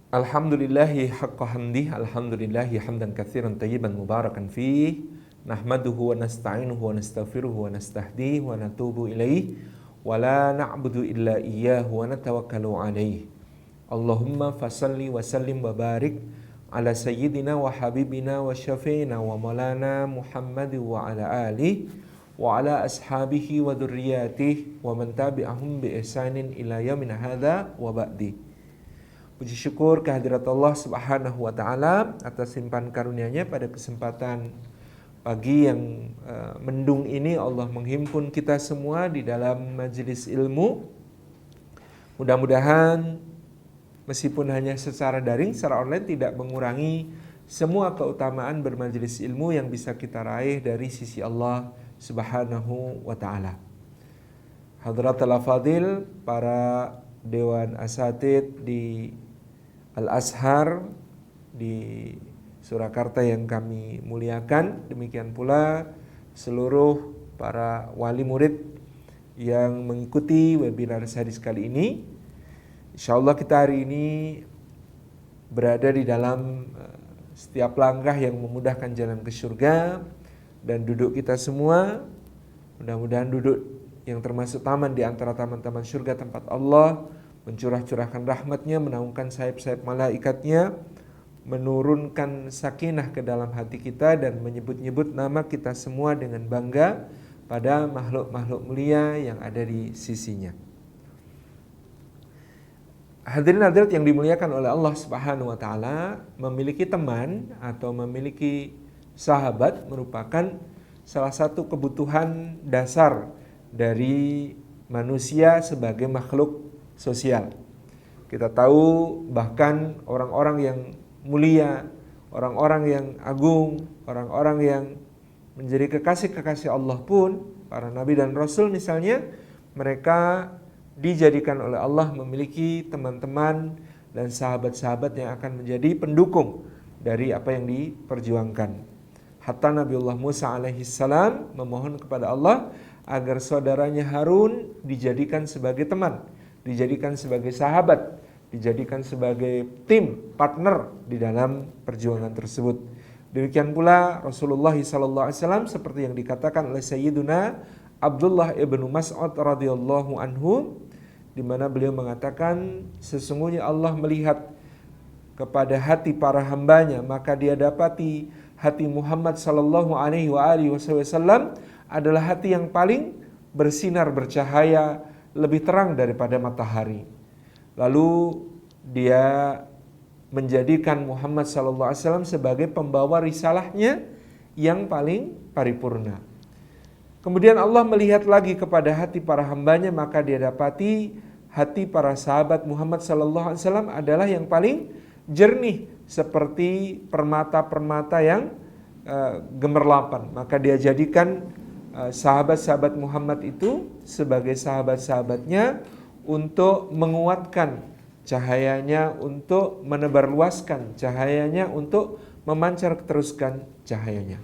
Alhamdulillahi haqqa hamdih, alhamdulillahi hamdan katsiran tayyiban mubarakan fih. Nahmaduhu wa nasta'inuhu wa nastaghfiruhu wa nastahdihi wa natubu ilaih. Wa la na'budu illa iyyahu wa natawakkalu alaih. Allahumma fasalli wa sallim wa barik ala sayyidina wa habibina wa syafi'ina wa maulana Muhammad wa ala alihi wa ala ashabihi wa dhurriyyatihi wa man tabi'ahum bi ihsanin ila yaumina hadza wa ba'di. Puji syukur kehadirat Allah Subhanahu wa taala atas limpahan karunia-Nya pada kesempatan pagi yang mendung ini. Allah menghimpun kita semua di dalam majelis ilmu. Mudah-mudahan meskipun hanya secara daring, secara online, tidak mengurangi semua keutamaan bermajelis ilmu yang bisa kita raih dari sisi Allah Subhanahu wa taala. Hadratul Afadil, para Dewan Asatid di Al-Azhar di Surakarta yang kami muliakan, demikian pula seluruh para wali murid yang mengikuti webinar hadis kali ini. Insyaallah kita hari ini berada di dalam setiap langkah yang memudahkan jalan ke surga, dan duduk kita semua mudah-mudahan duduk yang termasuk taman di antara taman-taman surga tempat Allah mencurah-curahkan rahmatnya, menaungkan sayap-sayap malaikatnya, menurunkan sakinah ke dalam hati kita, dan menyebut-nyebut nama kita semua dengan bangga pada makhluk-makhluk mulia yang ada di sisinya. Hadirin hadirat yang dimuliakan oleh Allah Subhanahu wa taala, memiliki teman atau memiliki sahabat merupakan salah satu kebutuhan dasar dari manusia sebagai makhluk sosial. Kita tahu bahkan orang-orang yang mulia, orang-orang yang agung, orang-orang yang menjadi kekasih-kekasih Allah pun, para nabi dan rasul misalnya, mereka dijadikan oleh Allah memiliki teman-teman dan sahabat-sahabat yang akan menjadi pendukung dari apa yang diperjuangkan. Hatta Nabiullah Musa alaihissalam memohon kepada Allah agar saudaranya Harun dijadikan sebagai teman, dijadikan sebagai sahabat, dijadikan sebagai tim partner di dalam perjuangan tersebut. Demikian pula Rasulullah SAW seperti yang dikatakan oleh Sayyiduna Abdullah ibnu Mas'ud radhiyallahu anhu, di mana beliau mengatakan, sesungguhnya Allah melihat kepada hati para hambanya, maka dia dapati hati Muhammad sallallahu alaihi wasallam adalah hati yang paling bersinar, bercahaya, lebih terang daripada matahari. Lalu dia menjadikan Muhammad SAW sebagai pembawa risalahnya yang paling paripurna. Kemudian Allah melihat lagi kepada hati para hambanya, maka dia dapati hati para sahabat Muhammad SAW adalah yang paling jernih, seperti permata-permata yang gemerlapan. Maka dia jadikan sahabat-sahabat Muhammad itu sebagai sahabat-sahabatnya untuk menguatkan cahayanya, untuk menebarluaskan cahayanya, untuk memancar teruskan cahayanya.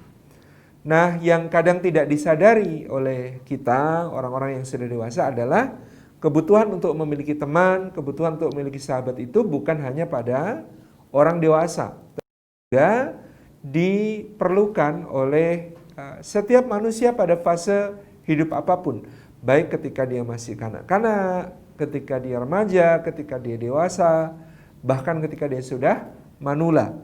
Nah, yang kadang tidak disadari oleh kita, orang-orang yang sudah dewasa, adalah kebutuhan untuk memiliki teman, kebutuhan untuk memiliki sahabat itu bukan hanya pada orang dewasa, juga diperlukan oleh setiap manusia pada fase hidup apapun, baik ketika dia masih kanak-kanak, ketika dia remaja, ketika dia dewasa, bahkan ketika dia sudah manula.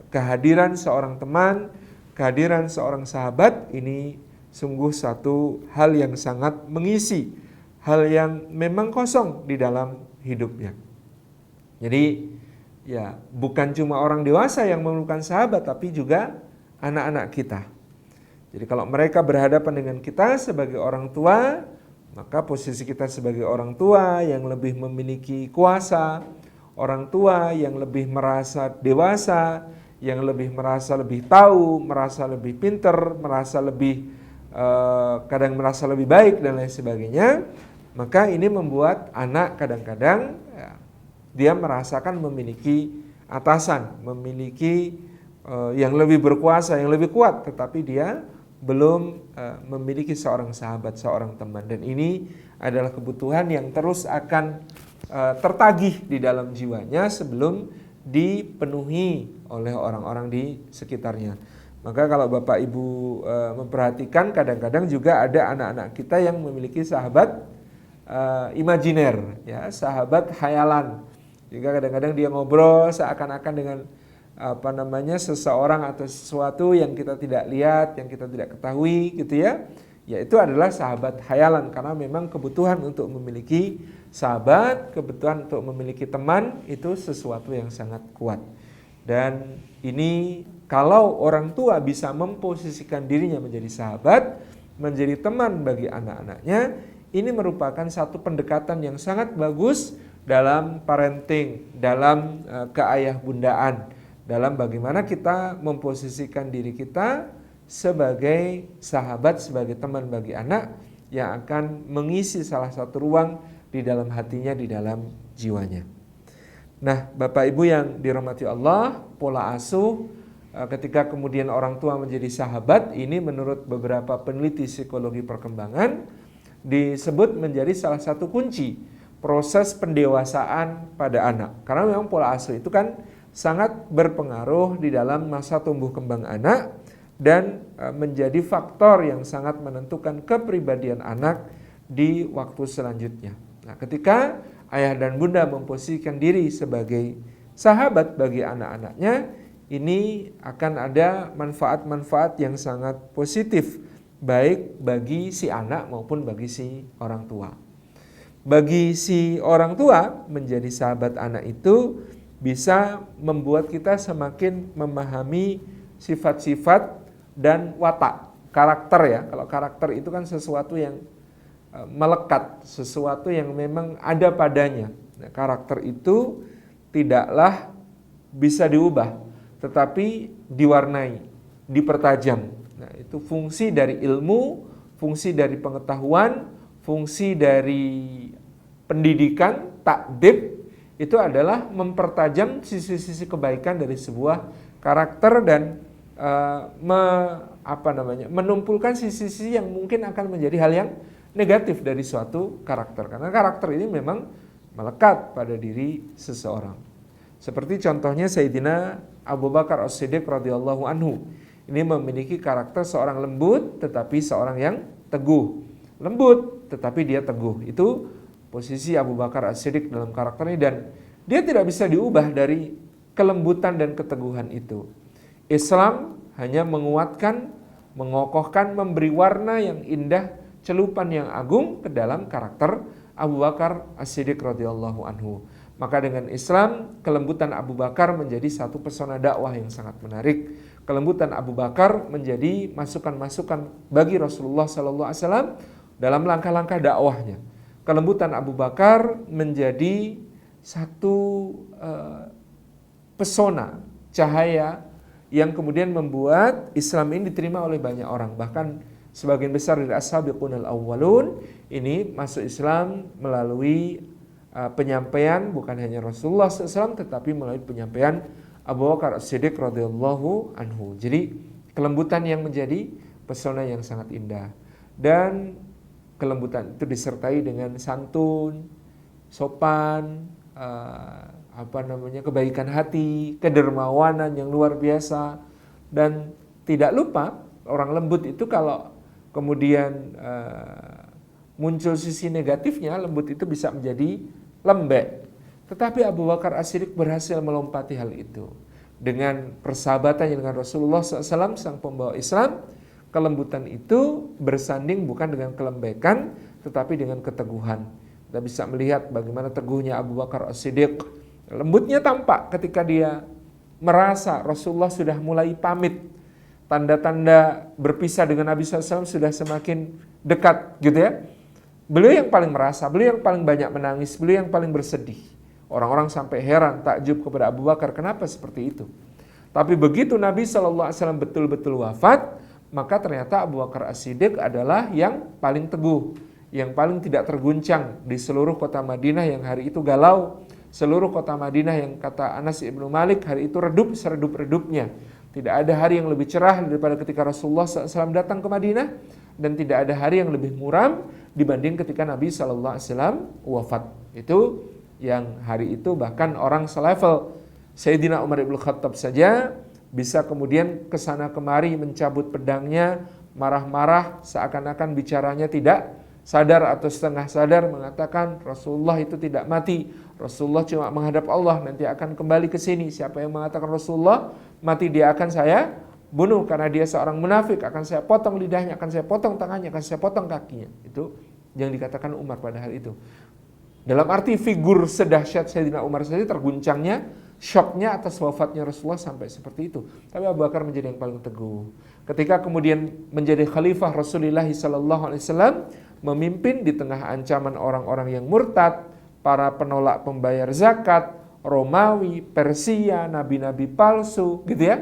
Kehadiran seorang teman, kehadiran seorang sahabat ini sungguh satu hal yang sangat mengisi, hal yang memang kosong di dalam hidupnya. Jadi ya, bukan cuma orang dewasa yang memerlukan sahabat, tapi juga anak-anak kita. Jadi kalau mereka berhadapan dengan kita sebagai orang tua, maka posisi kita sebagai orang tua yang lebih memiliki kuasa, orang tua yang lebih merasa dewasa, yang lebih merasa lebih tahu, merasa lebih pinter, merasa lebih kadang merasa lebih baik dan lain sebagainya, maka ini membuat anak kadang-kadang dia merasakan memiliki atasan, memiliki yang lebih berkuasa, yang lebih kuat, tetapi dia belum memiliki seorang sahabat, seorang teman. Dan ini adalah kebutuhan yang terus akan tertagih di dalam jiwanya sebelum dipenuhi oleh orang-orang di sekitarnya. Maka kalau Bapak Ibu memperhatikan, kadang-kadang juga ada anak-anak kita yang memiliki sahabat imajiner, ya, sahabat khayalan. Jika kadang-kadang dia ngobrol seakan-akan dengan seseorang atau sesuatu yang kita tidak lihat, yang kita tidak ketahui, gitu ya. Ya, itu adalah sahabat khayalan, karena memang kebutuhan untuk memiliki sahabat, kebutuhan untuk memiliki teman itu sesuatu yang sangat kuat. Dan ini kalau orang tua bisa memposisikan dirinya menjadi sahabat, menjadi teman bagi anak-anaknya, ini merupakan satu pendekatan yang sangat bagus dalam parenting, dalam keayah bundaan, dalam bagaimana kita memposisikan diri kita sebagai sahabat, sebagai teman bagi anak yang akan mengisi salah satu ruang di dalam hatinya, di dalam jiwanya. Nah, Bapak Ibu yang dirahmati Allah, pola asuh ketika kemudian orang tua menjadi sahabat, ini menurut beberapa peneliti psikologi perkembangan disebut menjadi salah satu kunci proses pendewasaan pada anak. Karena memang pola asuh itu kan sangat berpengaruh di dalam masa tumbuh kembang anak dan menjadi faktor yang sangat menentukan kepribadian anak di waktu selanjutnya. Nah, ketika ayah dan bunda memposisikan diri sebagai sahabat bagi anak-anaknya, ini akan ada manfaat-manfaat yang sangat positif, baik bagi si anak maupun bagi si orang tua. Bagi si orang tua, menjadi sahabat anak itu bisa membuat kita semakin memahami sifat-sifat dan watak, karakter ya. Kalau karakter itu kan sesuatu yang melekat, sesuatu yang memang ada padanya. Nah, karakter itu tidaklah bisa diubah, tetapi diwarnai, dipertajam. Nah, itu fungsi dari ilmu, fungsi dari pengetahuan, fungsi dari pendidikan, takdib, itu adalah mempertajam sisi-sisi kebaikan dari sebuah karakter dan menumpulkan sisi-sisi yang mungkin akan menjadi hal yang negatif dari suatu karakter. Karena karakter ini memang melekat pada diri seseorang. Seperti contohnya Sayyidina Abu Bakar As-Siddiq radhiyallahu anhu. Ini memiliki karakter seorang lembut tetapi seorang yang teguh. Lembut tetapi dia teguh. Itu posisi Abu Bakar As-Siddiq dalam karakter ini, dan dia tidak bisa diubah dari kelembutan dan keteguhan itu. Islam hanya menguatkan, mengokohkan, memberi warna yang indah, celupan yang agung ke dalam karakter Abu Bakar As-Siddiq radhiyallahu anhu. Maka dengan Islam, kelembutan Abu Bakar menjadi satu pesona dakwah yang sangat menarik. Kelembutan Abu Bakar menjadi masukan-masukan bagi Rasulullah SAW dalam langkah-langkah dakwahnya. Kelembutan Abu Bakar menjadi satu pesona, cahaya yang kemudian membuat Islam ini diterima oleh banyak orang. Bahkan sebagian besar dari as-sabiqunal awwalun ini masuk Islam melalui penyampaian bukan hanya Rasulullah SAW, tetapi melalui penyampaian Abu Bakar As-Siddiq radhiyallahu anhu. Jadi kelembutan yang menjadi pesona yang sangat indah, dan kelembutan itu disertai dengan santun, sopan, kebaikan hati, kedermawanan yang luar biasa. Dan tidak lupa, orang lembut itu kalau kemudian muncul sisi negatifnya, lembut itu bisa menjadi lembek. Tetapi Abu Bakar As-Siddiq berhasil melompati hal itu. Dengan persahabatannya dengan Rasulullah SAW, sang pembawa Islam, kelembutan itu bersanding bukan dengan kelembekan, tetapi dengan keteguhan. Kita bisa melihat bagaimana teguhnya Abu Bakar As-Siddiq. Lembutnya tampak ketika dia merasa Rasulullah sudah mulai pamit. Tanda-tanda berpisah dengan Nabi SAW sudah semakin dekat gitu ya. Beliau yang paling merasa, beliau yang paling banyak menangis, beliau yang paling bersedih. Orang-orang sampai heran, takjub kepada Abu Bakar, kenapa seperti itu? Tapi begitu Nabi SAW betul-betul wafat, maka ternyata Abu Bakar As-Siddiq adalah yang paling teguh, yang paling tidak terguncang di seluruh kota Madinah yang hari itu galau. Seluruh kota Madinah yang kata Anas ibnu Malik hari itu redup seredup-redupnya. Tidak ada hari yang lebih cerah daripada ketika Rasulullah SAW datang ke Madinah, dan tidak ada hari yang lebih muram dibanding ketika Nabi SAW wafat. Itu yang hari itu bahkan orang selevel Sayyidina Umar ibn Khattab saja bisa kemudian kesana kemari mencabut pedangnya, marah-marah seakan-akan bicaranya tidak sadar atau setengah sadar, mengatakan Rasulullah itu tidak mati, Rasulullah cuma menghadap Allah, nanti akan kembali ke sini. Siapa yang mengatakan Rasulullah mati, dia akan saya bunuh karena dia seorang munafik, akan saya potong lidahnya, akan saya potong tangannya, akan saya potong kakinya. Itu yang dikatakan Umar pada hal itu. Dalam arti figur sedahsyat Sayyidina Umar saja terguncangnya, syoknya atas wafatnya Rasulullah sampai seperti itu. Tapi Abu Bakar menjadi yang paling teguh. Ketika kemudian menjadi khalifah Rasulullah SAW, memimpin di tengah ancaman orang-orang yang murtad, para penolak pembayar zakat, Romawi, Persia, nabi-nabi palsu, gitu ya.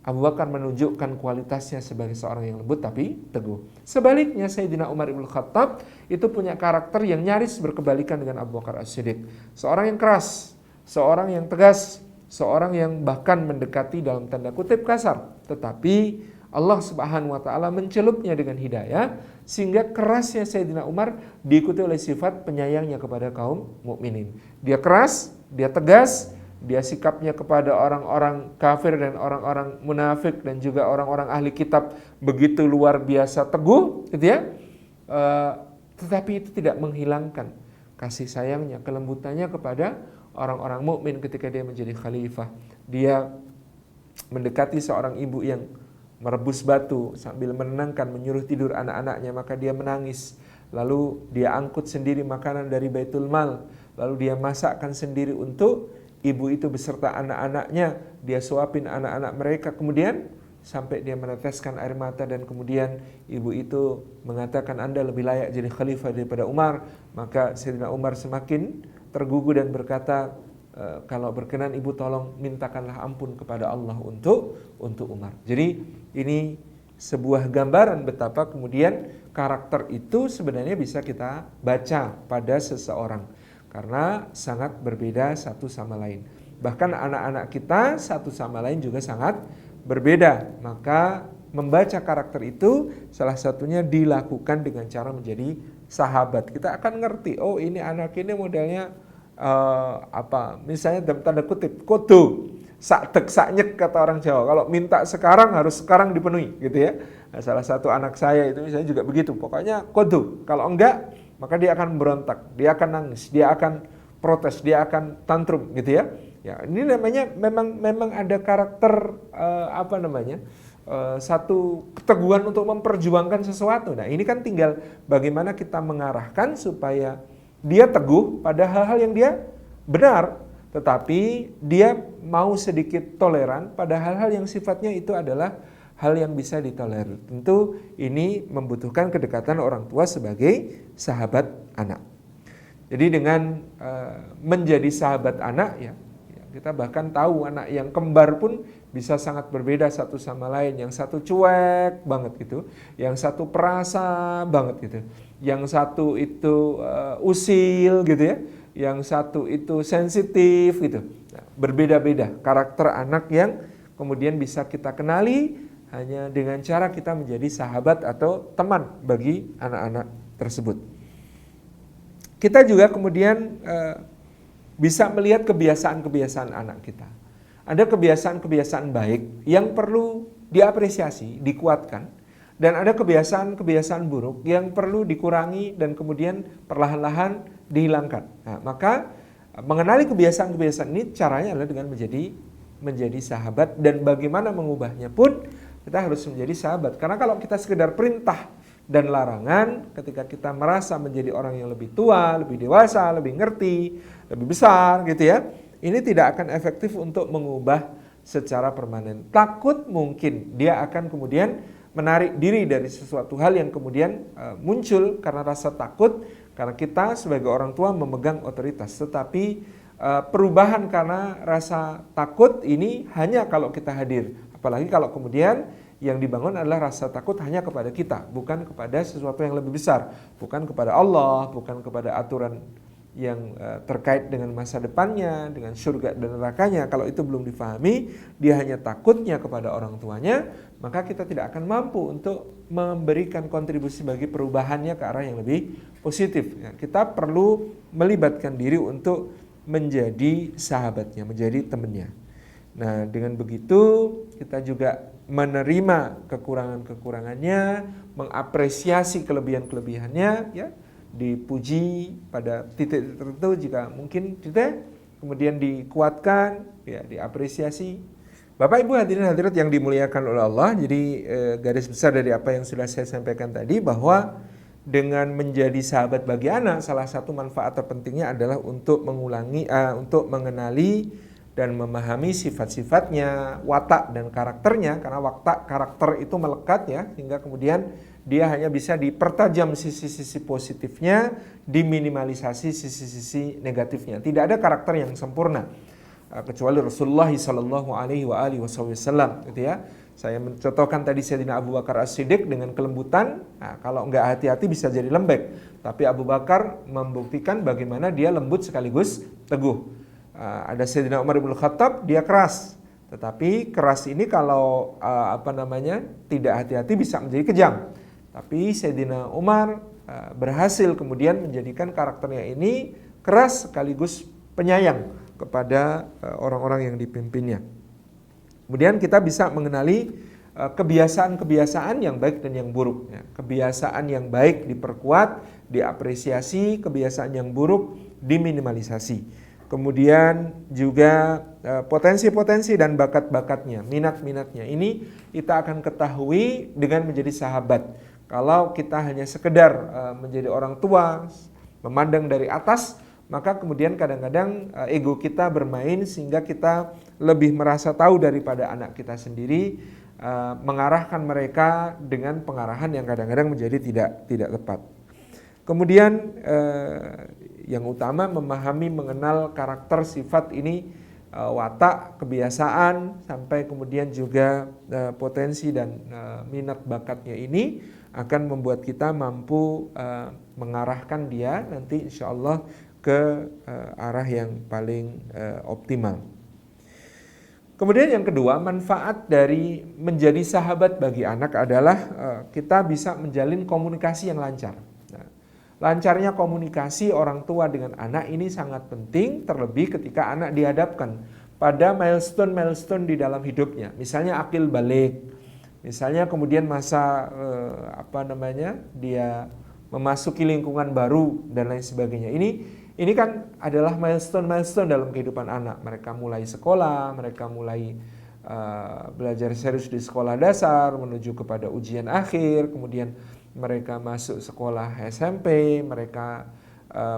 Abu Bakar menunjukkan kualitasnya sebagai seorang yang lembut tapi teguh. Sebaliknya Sayyidina Umar ibn Khattab itu punya karakter yang nyaris berkebalikan dengan Abu Bakar As-Siddiq. Seorang yang keras, seorang yang tegas, seorang yang bahkan mendekati dalam tanda kutip kasar. Tetapi Allah Subhanahu wa taala mencelupnya dengan hidayah sehingga kerasnya Sayyidina Umar diikuti oleh sifat penyayangnya kepada kaum mukminin. Dia keras, dia tegas, dia sikapnya kepada orang-orang kafir dan orang-orang munafik dan juga orang-orang ahli kitab begitu luar biasa teguh, gitu ya. Tetapi itu tidak menghilangkan kasih sayangnya, kelembutannya kepada orang-orang mukmin ketika dia menjadi khalifah. Dia mendekati seorang ibu yang merebus batu sambil menenangkan, menyuruh tidur anak-anaknya, maka dia menangis. Lalu dia angkut sendiri makanan dari Baitul Mal, lalu dia masakkan sendiri untuk ibu itu beserta anak-anaknya, dia suapin anak-anak mereka, kemudian sampai dia meneteskan air mata dan kemudian ibu itu mengatakan Anda lebih layak jadi khalifah daripada Umar. Maka Sayyidina Umar semakin tergugu dan berkata, kalau berkenan ibu tolong mintakanlah ampun kepada Allah untuk Umar. Jadi ini sebuah gambaran betapa kemudian karakter itu sebenarnya bisa kita baca pada seseorang. Karena sangat berbeda satu sama lain. Bahkan anak-anak kita satu sama lain juga sangat berbeda. Maka membaca karakter itu salah satunya dilakukan dengan cara menjadi sahabat. Kita akan ngerti, oh ini anak ini modelnya misalnya dalam tanda kutip kodo, sakdek saknyek kata orang Jawa. Kalau minta sekarang harus sekarang dipenuhi, gitu ya. Nah, salah satu anak saya itu misalnya juga begitu. Pokoknya kodo. Kalau enggak, maka dia akan berontak, dia akan nangis, dia akan protes, dia akan tantrum, gitu ya. Ya, ini namanya memang ada karakter satu keteguhan untuk memperjuangkan sesuatu. Nah, ini kan tinggal bagaimana kita mengarahkan supaya dia teguh pada hal-hal yang dia benar, tetapi dia mau sedikit toleran pada hal-hal yang sifatnya itu adalah hal yang bisa ditolerir. Tentu ini membutuhkan kedekatan orang tua sebagai sahabat anak. Jadi dengan menjadi sahabat anak ya, kita bahkan tahu anak yang kembar pun bisa sangat berbeda satu sama lain. Yang satu cuek banget gitu, yang satu perasa banget gitu, yang satu itu usil gitu ya, yang satu itu sensitif gitu. Nah, berbeda-beda karakter anak yang kemudian bisa kita kenali hanya dengan cara kita menjadi sahabat atau teman bagi anak-anak tersebut. Kita juga kemudian bisa melihat kebiasaan-kebiasaan anak kita. Ada kebiasaan-kebiasaan baik yang perlu diapresiasi, dikuatkan. Dan ada kebiasaan-kebiasaan buruk yang perlu dikurangi dan kemudian perlahan-lahan dihilangkan. Nah, maka mengenali kebiasaan-kebiasaan ini caranya adalah dengan menjadi sahabat, dan bagaimana mengubahnya pun kita harus menjadi sahabat. Karena kalau kita sekedar perintah dan larangan, ketika kita merasa menjadi orang yang lebih tua, lebih dewasa, lebih ngerti, lebih besar gitu ya, ini tidak akan efektif untuk mengubah secara permanen. Takut mungkin dia akan kemudian menarik diri dari sesuatu hal yang kemudian muncul karena rasa takut, karena kita sebagai orang tua memegang otoritas. Tetapi perubahan karena rasa takut ini hanya kalau kita hadir. Apalagi kalau kemudian yang dibangun adalah rasa takut hanya kepada kita, bukan kepada sesuatu yang lebih besar, bukan kepada Allah, bukan kepada aturan yang terkait dengan masa depannya, dengan surga dan nerakanya. Kalau itu belum difahami, dia hanya takutnya kepada orang tuanya, maka kita tidak akan mampu untuk memberikan kontribusi bagi perubahannya ke arah yang lebih positif. Ya, kita perlu melibatkan diri untuk menjadi sahabatnya, menjadi temannya. Nah, dengan begitu kita juga menerima kekurangan-kekurangannya, mengapresiasi kelebihan-kelebihannya, ya, dipuji pada titik tertentu jika mungkin tidak, kemudian dikuatkan, ya, diapresiasi. Bapak Ibu hadirin hadirat yang dimuliakan oleh Allah, jadi garis besar dari apa yang sudah saya sampaikan tadi bahwa dengan menjadi sahabat bagi anak, salah satu manfaat terpentingnya adalah untuk untuk mengenali dan memahami sifat-sifatnya, watak dan karakternya, karena watak karakter itu melekat ya, sehingga kemudian dia hanya bisa dipertajam sisi-sisi positifnya, diminimalisasi sisi-sisi negatifnya. Tidak ada karakter yang sempurna kecuali Rasulullah sallallahu alaihi wasallam, gitu ya. Saya mencontohkan tadi Sayyidina Abu Bakar As-Siddiq dengan kelembutan. Nah, kalau enggak hati-hati bisa jadi lembek. Tapi Abu Bakar membuktikan bagaimana dia lembut sekaligus teguh. Ada Sayyidina Umar bin Khattab, dia keras. Tetapi keras ini kalau tidak hati-hati bisa menjadi kejam. Tapi Sayyidina Umar berhasil kemudian menjadikan karakternya ini keras sekaligus penyayang kepada orang-orang yang dipimpinnya. Kemudian kita bisa mengenali kebiasaan-kebiasaan yang baik dan yang buruk. Ya. Kebiasaan yang baik diperkuat, diapresiasi, kebiasaan yang buruk diminimalisasi. Kemudian juga potensi-potensi dan bakat-bakatnya, minat-minatnya. Ini kita akan ketahui dengan menjadi sahabat. Kalau kita hanya sekedar menjadi orang tua, memandang dari atas, maka kemudian kadang-kadang ego kita bermain sehingga kita lebih merasa tahu daripada anak kita sendiri, mengarahkan mereka dengan pengarahan yang kadang-kadang menjadi tidak tepat. Kemudian yang utama memahami, mengenal karakter, sifat ini, watak, kebiasaan, sampai kemudian juga potensi dan minat bakatnya ini akan membuat kita mampu mengarahkan dia nanti insya Allah ke arah yang paling optimal. Kemudian yang kedua, manfaat dari menjadi sahabat bagi anak adalah kita bisa menjalin komunikasi yang lancar. Nah, lancarnya komunikasi orang tua dengan anak ini sangat penting, terlebih ketika anak dihadapkan pada milestone-milestone di dalam hidupnya. Misalnya akil balik, misalnya kemudian masa dia memasuki lingkungan baru dan lain sebagainya. Ini kan adalah milestone dalam kehidupan anak. Mereka mulai sekolah, mereka mulai belajar serius di sekolah dasar, menuju kepada ujian akhir, kemudian mereka masuk sekolah SMP, mereka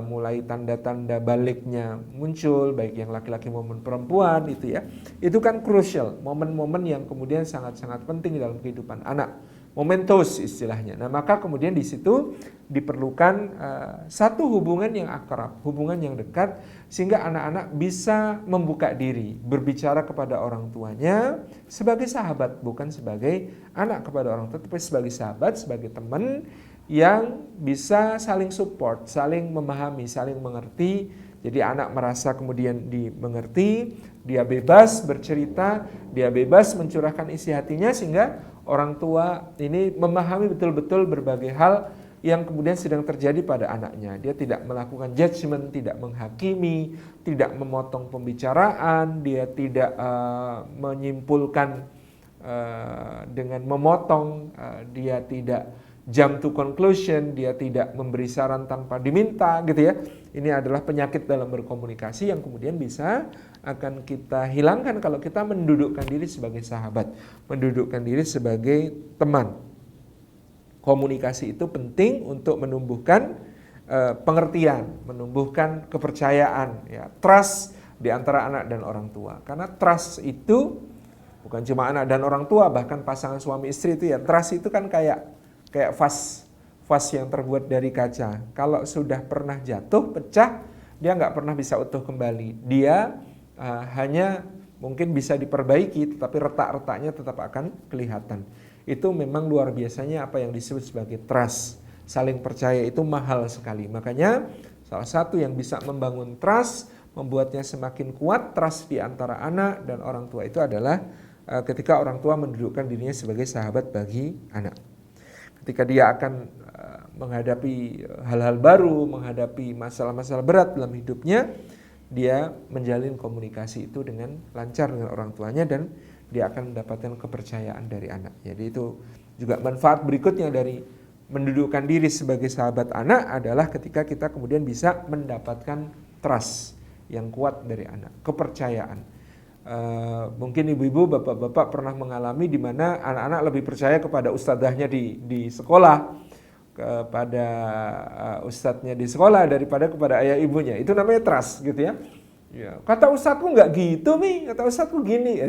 mulai tanda-tanda baliknya muncul, baik yang laki-laki maupun perempuan, itu ya. Itu kan crucial, momen-momen yang kemudian sangat-sangat penting dalam kehidupan anak. Momentos istilahnya. Nah, maka kemudian di situ diperlukan satu hubungan yang akrab, hubungan yang dekat, sehingga anak-anak bisa membuka diri, berbicara kepada orang tuanya sebagai sahabat, bukan sebagai anak kepada orang tua, tapi sebagai sahabat, sebagai teman yang bisa saling support, saling memahami, saling mengerti. Jadi anak merasa kemudian dimengerti, dia bebas bercerita, dia bebas mencurahkan isi hatinya, sehingga orang tua ini memahami betul-betul berbagai hal yang kemudian sedang terjadi pada anaknya. Dia tidak melakukan judgement, tidak menghakimi, tidak memotong pembicaraan, dia tidak menyimpulkan dengan memotong, dia tidak jump to conclusion, dia tidak memberi saran tanpa diminta, gitu ya. Ini adalah penyakit dalam berkomunikasi yang kemudian bisa akan kita hilangkan kalau kita mendudukkan diri sebagai sahabat, mendudukkan diri sebagai teman. Komunikasi itu penting untuk menumbuhkan pengertian, menumbuhkan kepercayaan, ya, trust di antara anak dan orang tua. Karena trust itu bukan cuma anak dan orang tua, bahkan pasangan suami istri itu ya, trust itu kan kayak vas yang terbuat dari kaca. Kalau sudah pernah jatuh, pecah, dia nggak pernah bisa utuh kembali. Dia hanya mungkin bisa diperbaiki, tetapi retak-retaknya tetap akan kelihatan. Itu memang luar biasanya apa yang disebut sebagai trust. Saling percaya itu mahal sekali. Makanya salah satu yang bisa membangun trust, membuatnya semakin kuat trust di antara anak dan orang tua itu adalah ketika orang tua mendudukkan dirinya sebagai sahabat bagi anak. Ketika dia akan menghadapi hal-hal baru, menghadapi masalah-masalah berat dalam hidupnya, dia menjalin komunikasi itu dengan lancar dengan orang tuanya dan dia akan mendapatkan kepercayaan dari anak. Jadi itu juga manfaat berikutnya dari mendudukkan diri sebagai sahabat anak adalah ketika kita kemudian bisa mendapatkan trust yang kuat dari anak, kepercayaan. Mungkin ibu-ibu, bapak-bapak pernah mengalami di mana anak-anak lebih percaya kepada ustadzahnya di sekolah, kepada ustadznya di sekolah daripada kepada ayah ibunya. Itu namanya trust gitu ya. Ya, kata ustadzku nggak gitu nih, kata ustadzku gini.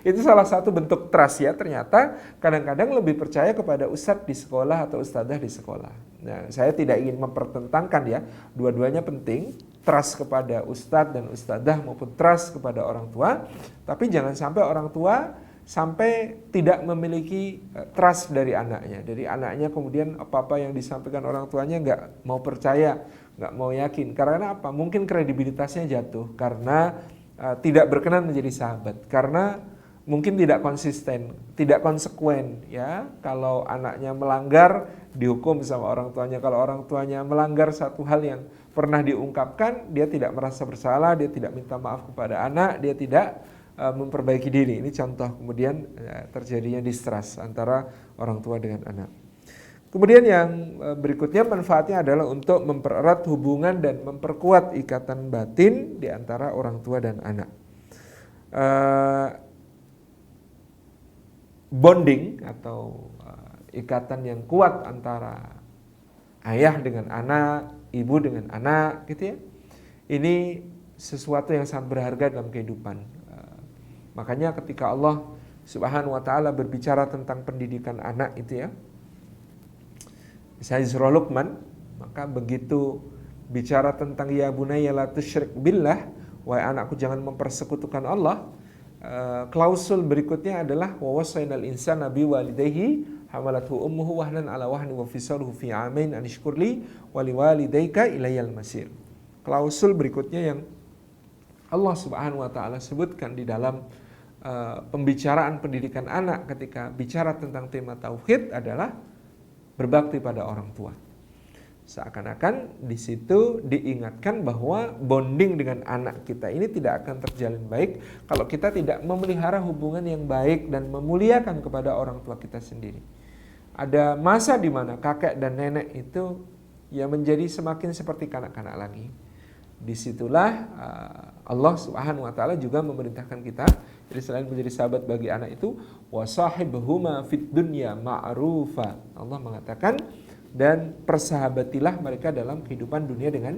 Itu salah satu bentuk trust ya. Ternyata kadang-kadang lebih percaya kepada ustadz di sekolah atau ustadzah di sekolah. Nah, saya tidak ingin mempertentangkan ya, dua-duanya penting. Trust kepada ustadz dan ustadzah maupun trust kepada orang tua. Tapi jangan sampai orang tua sampai tidak memiliki trust dari anaknya. Jadi anaknya kemudian apa-apa yang disampaikan orang tuanya nggak mau percaya, nggak mau yakin. Karena apa? Mungkin kredibilitasnya jatuh karena tidak berkenan menjadi sahabat. Karena mungkin tidak konsisten, tidak konsekuen ya. Kalau anaknya melanggar dihukum sama orang tuanya. Kalau orang tuanya melanggar satu hal yang pernah diungkapkan, dia tidak merasa bersalah, dia tidak minta maaf kepada anak, dia tidak memperbaiki diri. Ini contoh kemudian terjadinya distrust antara orang tua dengan anak. Kemudian yang berikutnya manfaatnya adalah untuk mempererat hubungan dan memperkuat ikatan batin di antara orang tua dan anak. Bonding atau ikatan yang kuat antara ayah dengan anak, ibu dengan anak gitu ya. Ini sesuatu yang sangat berharga dalam kehidupan. Makanya ketika Allah Subhanahu wa taala berbicara tentang pendidikan anak itu ya. Misalnya surah Luqman, maka begitu bicara tentang ya bunayya la tusyrik billah, wahai anakku jangan mempersekutukan Allah. Klausul berikutnya adalah wa wasainal insana biwalidayhi hamalathu ummuhu wahnan ala wahni wa fisaluhu fi amain an ishkurli wa liwalidayka ilayal masir. Klausul berikutnya yang Allah Subhanahu wa taala sebutkan di dalam pembicaraan pendidikan anak ketika bicara tentang tema tauhid adalah berbakti pada orang tua. Seakan-akan di situ diingatkan bahwa bonding dengan anak kita ini tidak akan terjalin baik kalau kita tidak memelihara hubungan yang baik dan memuliakan kepada orang tua kita sendiri. Ada masa di mana kakek dan nenek itu ya menjadi semakin seperti kanak-kanak lagi. Disitulah Allah Subhanahu wa taala juga memerintahkan kita, jadi selain menjadi sahabat bagi anak itu wasahibhuma fid dunya ma'rufa. Allah mengatakan dan persahabatilah mereka dalam kehidupan dunia dengan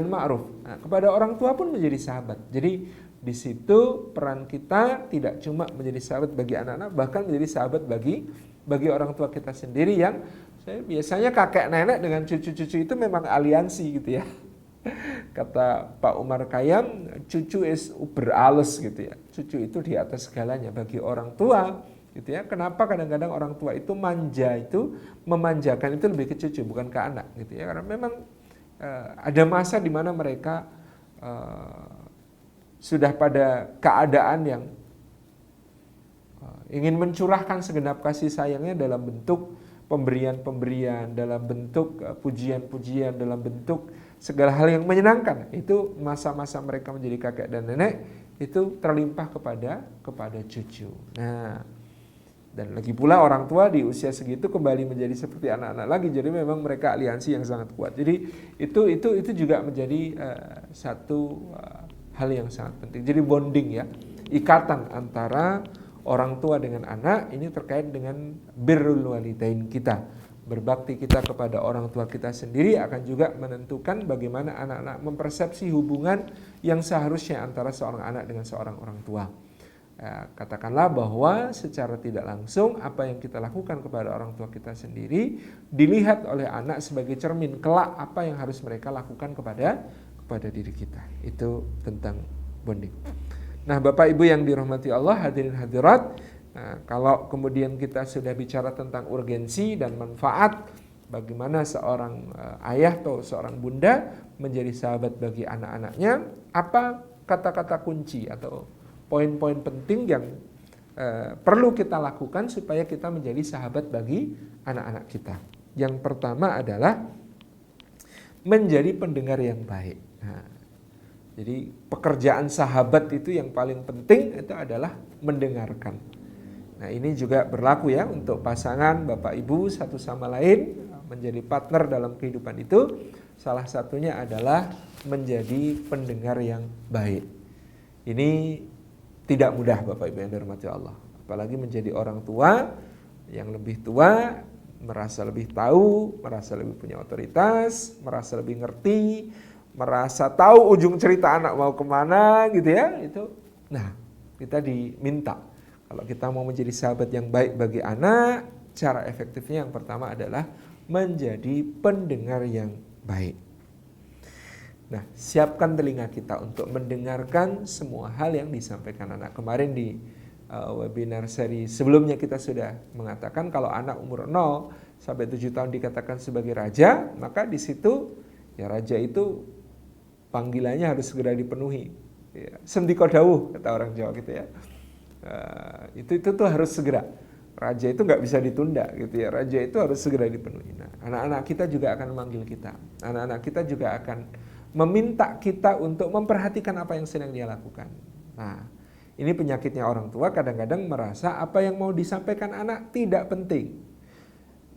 ma'ruf. Nah, kepada orang tua pun menjadi sahabat. Jadi di situ peran kita tidak cuma menjadi sahabat bagi anak-anak, bahkan menjadi sahabat bagi orang tua kita sendiri yang biasanya kakek nenek dengan cucu-cucu itu memang aliansi gitu ya. Kata Pak Umar Khayyam, cucu is beralus gitu ya. Cucu itu di atas segalanya bagi orang tua gitu ya. Kenapa kadang-kadang orang tua itu memanjakan itu lebih ke cucu bukan ke anak gitu ya. Karena memang ada masa di mana mereka sudah pada keadaan yang ingin mencurahkan segenap kasih sayangnya dalam bentuk pemberian-pemberian, dalam bentuk pujian-pujian, dalam bentuk segala hal yang menyenangkan. Itu masa-masa mereka menjadi kakek dan nenek itu terlimpah kepada cucu. Nah, dan lagi pula orang tua di usia segitu kembali menjadi seperti anak-anak lagi. Jadi memang mereka aliansi yang sangat kuat. Jadi itu juga menjadi satu hal yang sangat penting. Jadi bonding ya, ikatan antara orang tua dengan anak ini terkait dengan birrul walidain kita. Berbakti kita kepada orang tua kita sendiri akan juga menentukan bagaimana anak-anak mempersepsi hubungan yang seharusnya antara seorang anak dengan seorang orang tua. Katakanlah bahwa secara tidak langsung apa yang kita lakukan kepada orang tua kita sendiri dilihat oleh anak sebagai cermin kelak apa yang harus mereka lakukan kepada diri kita. Itu tentang bonding. Nah, Bapak Ibu yang dirahmati Allah, hadirin hadirat, kalau kemudian kita sudah bicara tentang urgensi dan manfaat bagaimana seorang ayah atau seorang bunda menjadi sahabat bagi anak-anaknya, apa kata-kata kunci atau poin-poin penting yang perlu kita lakukan supaya kita menjadi sahabat bagi anak-anak kita. Yang pertama adalah menjadi pendengar yang baik. Nah, Jadi pekerjaan sahabat itu yang paling penting itu adalah mendengarkan. Nah ini juga berlaku ya untuk pasangan Bapak Ibu satu sama lain menjadi partner dalam kehidupan itu. Salah satunya adalah menjadi pendengar yang baik. Ini tidak mudah Bapak Ibu yang dirahmati Allah. Apalagi menjadi orang tua yang lebih tua, merasa lebih tahu, merasa lebih punya otoritas, merasa lebih ngerti, merasa tahu ujung cerita anak mau kemana gitu ya. Nah kita diminta kalau kita mau menjadi sahabat yang baik bagi anak, cara efektifnya yang pertama adalah menjadi pendengar yang baik. Nah, siapkan telinga kita untuk mendengarkan semua hal yang disampaikan anak. Kemarin di webinar seri sebelumnya kita sudah mengatakan kalau anak umur 0 sampai 7 tahun dikatakan sebagai raja, maka di situ ya raja itu panggilannya harus segera dipenuhi. Ya, sendiko dawuh kata orang Jawa gitu ya. Itu tuh harus segera. Raja itu nggak bisa ditunda gitu ya. Raja itu harus segera dipenuhi. Nah, anak-anak kita juga akan memanggil kita. Anak-anak kita juga akan meminta kita untuk memperhatikan apa yang sedang dia lakukan. Nah, ini penyakitnya orang tua kadang-kadang merasa apa yang mau disampaikan anak tidak penting.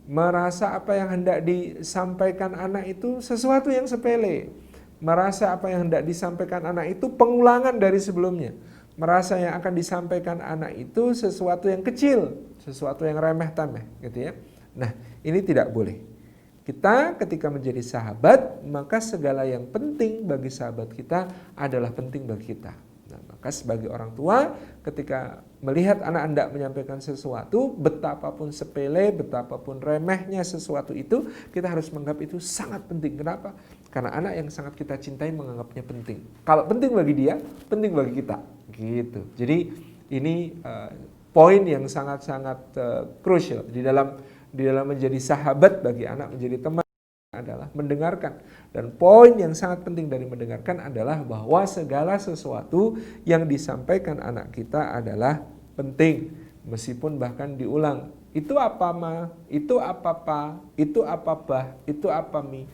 Merasa apa yang hendak disampaikan anak itu sesuatu yang sepele. Merasa apa yang hendak disampaikan anak itu pengulangan dari sebelumnya. Merasa yang akan disampaikan anak itu sesuatu yang kecil, sesuatu yang remeh-temeh gitu ya. Nah, ini tidak boleh. Kita ketika menjadi sahabat, maka segala yang penting bagi sahabat kita adalah penting bagi kita. Nah, maka sebagai orang tua, ketika melihat anak hendak menyampaikan sesuatu, betapapun sepele, betapapun remehnya sesuatu itu, kita harus menganggap itu sangat penting. Kenapa? Karena anak yang sangat kita cintai menganggapnya penting. Kalau penting bagi dia, penting bagi kita. Gitu. Jadi ini poin yang sangat-sangat krusial di dalam menjadi sahabat bagi anak, menjadi teman adalah mendengarkan. Dan poin yang sangat penting dari mendengarkan adalah bahwa segala sesuatu yang disampaikan anak kita adalah penting. Meskipun bahkan diulang. Itu apa ma? Itu apa pa? Itu apa bah? Itu apa mi?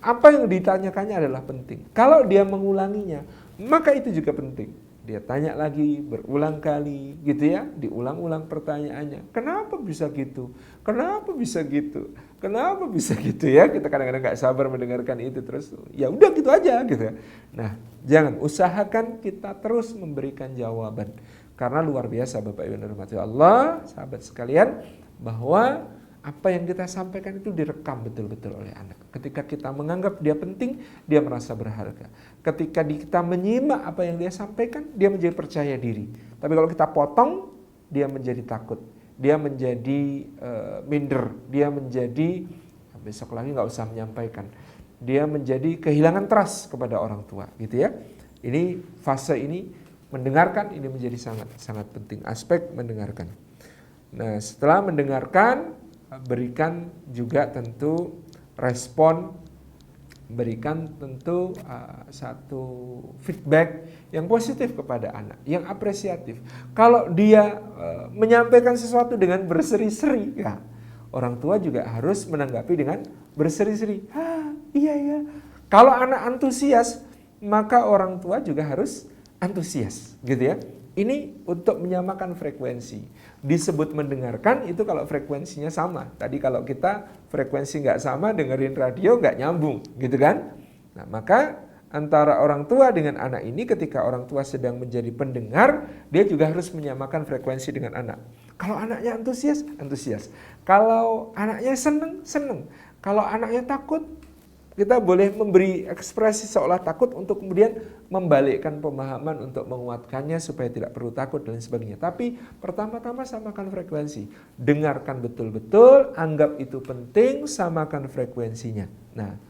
Apa yang ditanyakannya adalah penting. Kalau dia mengulanginya, maka itu juga penting. Dia tanya lagi berulang kali gitu ya, diulang-ulang pertanyaannya. Kenapa bisa gitu? Kenapa bisa gitu? Kenapa bisa gitu ya? Kita kadang-kadang nggak sabar mendengarkan itu terus. Ya udah gitu aja gitu. Nah, jangan, usahakan kita terus memberikan jawaban. Karena luar biasa Bapak Ibu yang dirahmati Allah, sahabat sekalian, bahwa apa yang kita sampaikan itu direkam betul-betul oleh anak. Ketika kita menganggap dia penting, dia merasa berharga. Ketika kita menyimak apa yang dia sampaikan, dia menjadi percaya diri. Tapi kalau kita potong, dia menjadi takut. Dia menjadi minder. Dia menjadi, besok lagi nggak usah menyampaikan. Dia menjadi kehilangan trust kepada orang tua. Gitu ya. Ini fase ini, mendengarkan ini menjadi sangat penting. Aspek mendengarkan. Nah setelah mendengarkan, berikan juga tentu respon, berikan tentu satu feedback yang positif kepada anak, yang apresiatif. Kalau dia menyampaikan sesuatu dengan berseri-seri, ya, orang tua juga harus menanggapi dengan berseri-seri. Iya ya. Kalau anak antusias, maka orang tua juga harus antusias, gitu ya. Ini untuk menyamakan frekuensi. Disebut mendengarkan itu kalau frekuensinya sama. Tadi kalau kita frekuensi nggak sama, dengerin radio nggak nyambung, gitu kan? Nah, maka antara orang tua dengan anak ini ketika orang tua sedang menjadi pendengar, dia juga harus menyamakan frekuensi dengan anak. Kalau anaknya antusias, antusias. Kalau anaknya seneng, seneng. Kalau anaknya takut, kita boleh memberi ekspresi seolah takut untuk kemudian membalikkan pemahaman untuk menguatkannya supaya tidak perlu takut dan sebagainya. Tapi pertama-tama samakan frekuensi. Dengarkan betul-betul, anggap itu penting, samakan frekuensinya. Nah,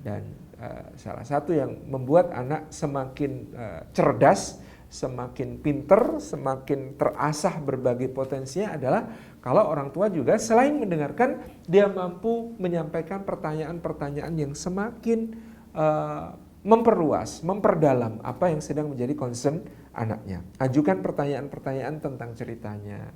dan salah satu yang membuat anak semakin cerdas, semakin pinter, semakin terasah berbagai potensinya adalah kalau orang tua juga selain mendengarkan, dia mampu menyampaikan pertanyaan-pertanyaan yang semakin memperluas, memperdalam apa yang sedang menjadi concern anaknya. Ajukan pertanyaan-pertanyaan tentang ceritanya,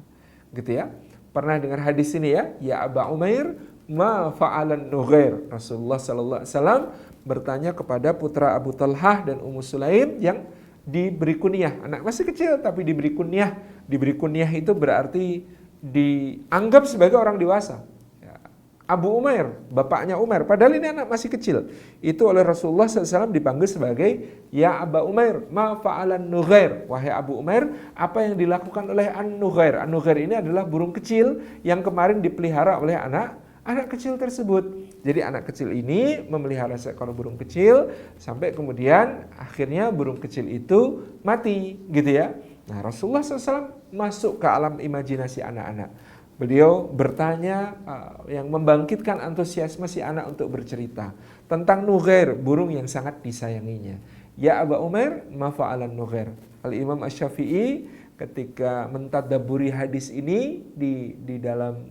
gitu ya. Pernah dengar hadis ini ya? Ya Aba Umair, ma fa'alan nughair. Rasulullah sallallahu alaihi wasallam bertanya kepada putra Abu Talhah dan Ummu Sulaim yang diberi kunyah. Anak masih kecil tapi diberi kunyah. Diberi kunyah itu berarti dianggap sebagai orang dewasa. Ya. Abu Umair, bapaknya Umar. Padahal ini anak masih kecil. Itu oleh Rasulullah SAW dipanggil sebagai Ya Aba Umair, ma fa'alan Nughair. Wahai Abu Umair, apa yang dilakukan oleh An-Nughair? An-Nughair ini adalah burung kecil yang kemarin dipelihara oleh anak kecil tersebut. Jadi anak kecil ini memelihara seekor burung kecil sampai kemudian akhirnya burung kecil itu mati, gitu ya. Nah, Rasulullah SAW masuk ke alam imajinasi anak-anak. Beliau bertanya yang membangkitkan antusiasme si anak untuk bercerita tentang Nughair, burung yang sangat disayanginya. Ya Aba Umair, ma fa'alan Nughair. Al-Imam Asy-Syafi'i ketika mentadabburi hadis ini di dalam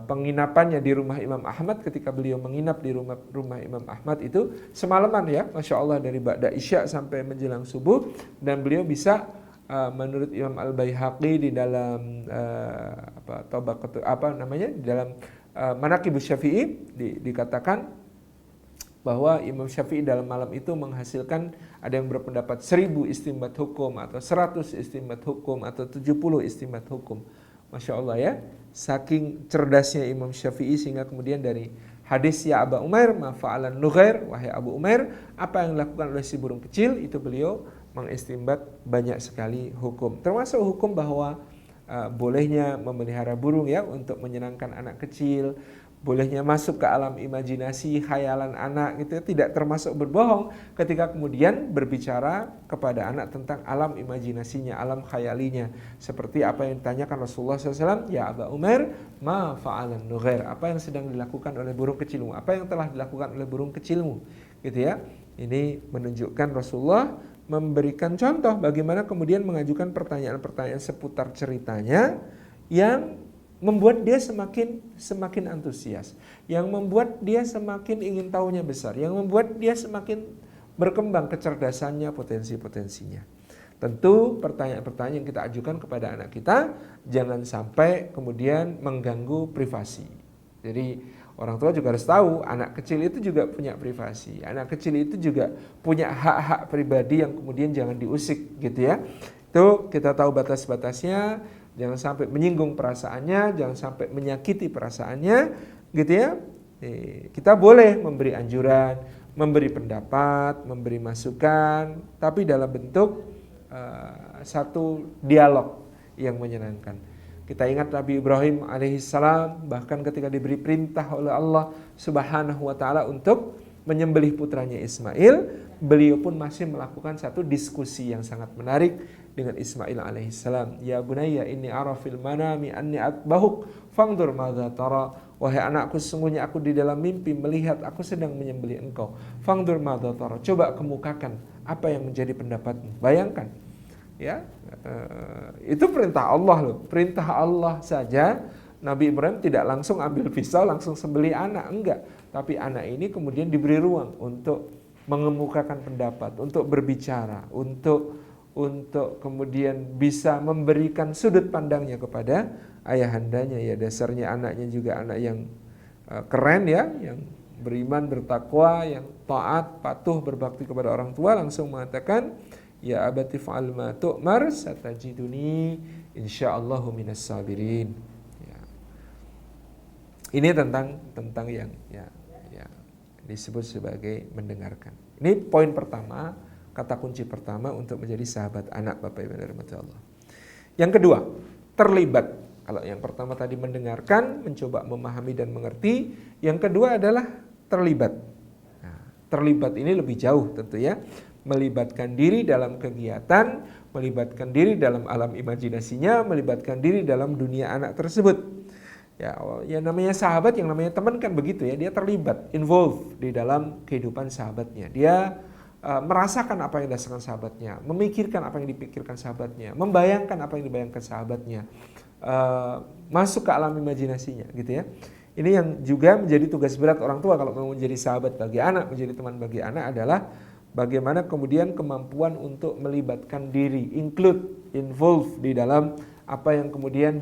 penginapannya di rumah Imam Ahmad, ketika beliau menginap di rumah Imam Ahmad itu semalaman ya, Masya Allah, dari ba'da isya sampai menjelang subuh, dan beliau bisa menurut Imam Al-Baihaqi di dalam di dalam Manaqibus Syafi'i dikatakan bahwa Imam Syafi'i dalam malam itu menghasilkan, ada yang berpendapat 1000 istinbat hukum atau 100 istinbat hukum atau 70 istinbat hukum. Masya Allah ya, saking cerdasnya Imam Syafi'i sehingga kemudian dari hadis Ya Aba Umair, ma fa'alan Nughair, wahai Abu Umair, apa yang dilakukan oleh si burung kecil, itu beliau mengistimbat banyak sekali hukum. Termasuk hukum bahwa bolehnya memelihara burung ya untuk menyenangkan anak kecil, bolehnya masuk ke alam imajinasi, khayalan anak gitu, tidak termasuk berbohong ketika kemudian berbicara kepada anak tentang alam imajinasinya, alam khayalinya. Seperti apa yang ditanyakan Rasulullah SAW, Ya Aba Umair, ma fa'alan Nughair, apa yang sedang dilakukan oleh burung kecilmu, apa yang telah dilakukan oleh burung kecilmu, gitu ya. Ini menunjukkan Rasulullah memberikan contoh bagaimana kemudian mengajukan pertanyaan-pertanyaan seputar ceritanya yang membuat dia semakin antusias, yang membuat dia semakin ingin tahunya besar, yang membuat dia semakin berkembang kecerdasannya, potensi-potensinya. Tentu pertanyaan-pertanyaan yang kita ajukan kepada anak kita jangan sampai kemudian mengganggu privasi. Jadi orang tua juga harus tahu anak kecil itu juga punya privasi, anak kecil itu juga punya hak-hak pribadi yang kemudian jangan diusik, gitu ya. Itu kita tahu batas-batasnya. Jangan sampai menyinggung perasaannya, jangan sampai menyakiti perasaannya, gitu ya. Kita boleh memberi anjuran, memberi pendapat, memberi masukan, tapi dalam bentuk satu dialog yang menyenangkan. Kita ingat Nabi Ibrahim alaihissalam bahkan ketika diberi perintah oleh Allah Subhanahu wa taala untuk menyembelih putranya Ismail, beliau pun masih melakukan satu diskusi yang sangat menarik dengan Ismail alaihissalam. Ya bunayya inni ara fil manami anni atbahuk fangdur madza tara. Wahai anakku, sesungguhnya aku di dalam mimpi melihat aku sedang menyembelih engkau. Fangdur madza tara. Coba kemukakan apa yang menjadi pendapatmu. Bayangkan. Ya, itu perintah Allah loh. Perintah Allah saja. Nabi Ibrahim tidak langsung ambil pisau langsung sembelih anak, enggak. Tapi anak ini kemudian diberi ruang untuk mengemukakan pendapat, untuk berbicara, untuk kemudian bisa memberikan sudut pandangnya kepada ayahandanya. Ya, dasarnya anaknya juga anak yang keren ya, yang beriman, bertakwa, yang taat, patuh, berbakti kepada orang tua, langsung mengatakan, Ya abati fa'al ma tu'mar satajiduni insyaallahu minas sabirin. Ya. Ini tentang yang disebut sebagai mendengarkan. Ini poin pertama, kata kunci pertama untuk menjadi sahabat anak, Bapak Ibu dan Allah. Yang kedua, terlibat. Kalau yang pertama tadi mendengarkan, mencoba memahami dan mengerti. Yang kedua adalah terlibat. Nah, terlibat ini lebih jauh tentu ya. Melibatkan diri dalam kegiatan, melibatkan diri dalam alam imajinasinya, melibatkan diri dalam dunia anak tersebut. Ya namanya sahabat, yang namanya teman kan begitu ya, dia terlibat, involved di dalam kehidupan sahabatnya. Dia merasakan apa yang dirasakan sahabatnya, memikirkan apa yang dipikirkan sahabatnya, membayangkan apa yang dibayangkan sahabatnya, masuk ke alam imajinasinya, gitu ya. Ini yang juga menjadi tugas berat orang tua kalau mau menjadi sahabat bagi anak, menjadi teman bagi anak adalah bagaimana kemudian kemampuan untuk melibatkan diri, involve di dalam apa yang kemudian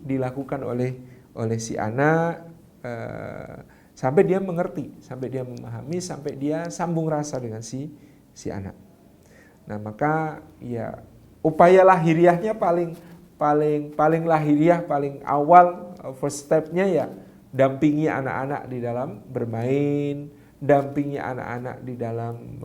dilakukan oleh si anak, sampai dia mengerti, sampai dia memahami, sampai dia sambung rasa dengan si anak. Nah, maka ya upaya lahiriahnya paling lahiriah, paling awal, first step-nya ya dampingi anak-anak di dalam bermain, dampingi anak-anak di dalam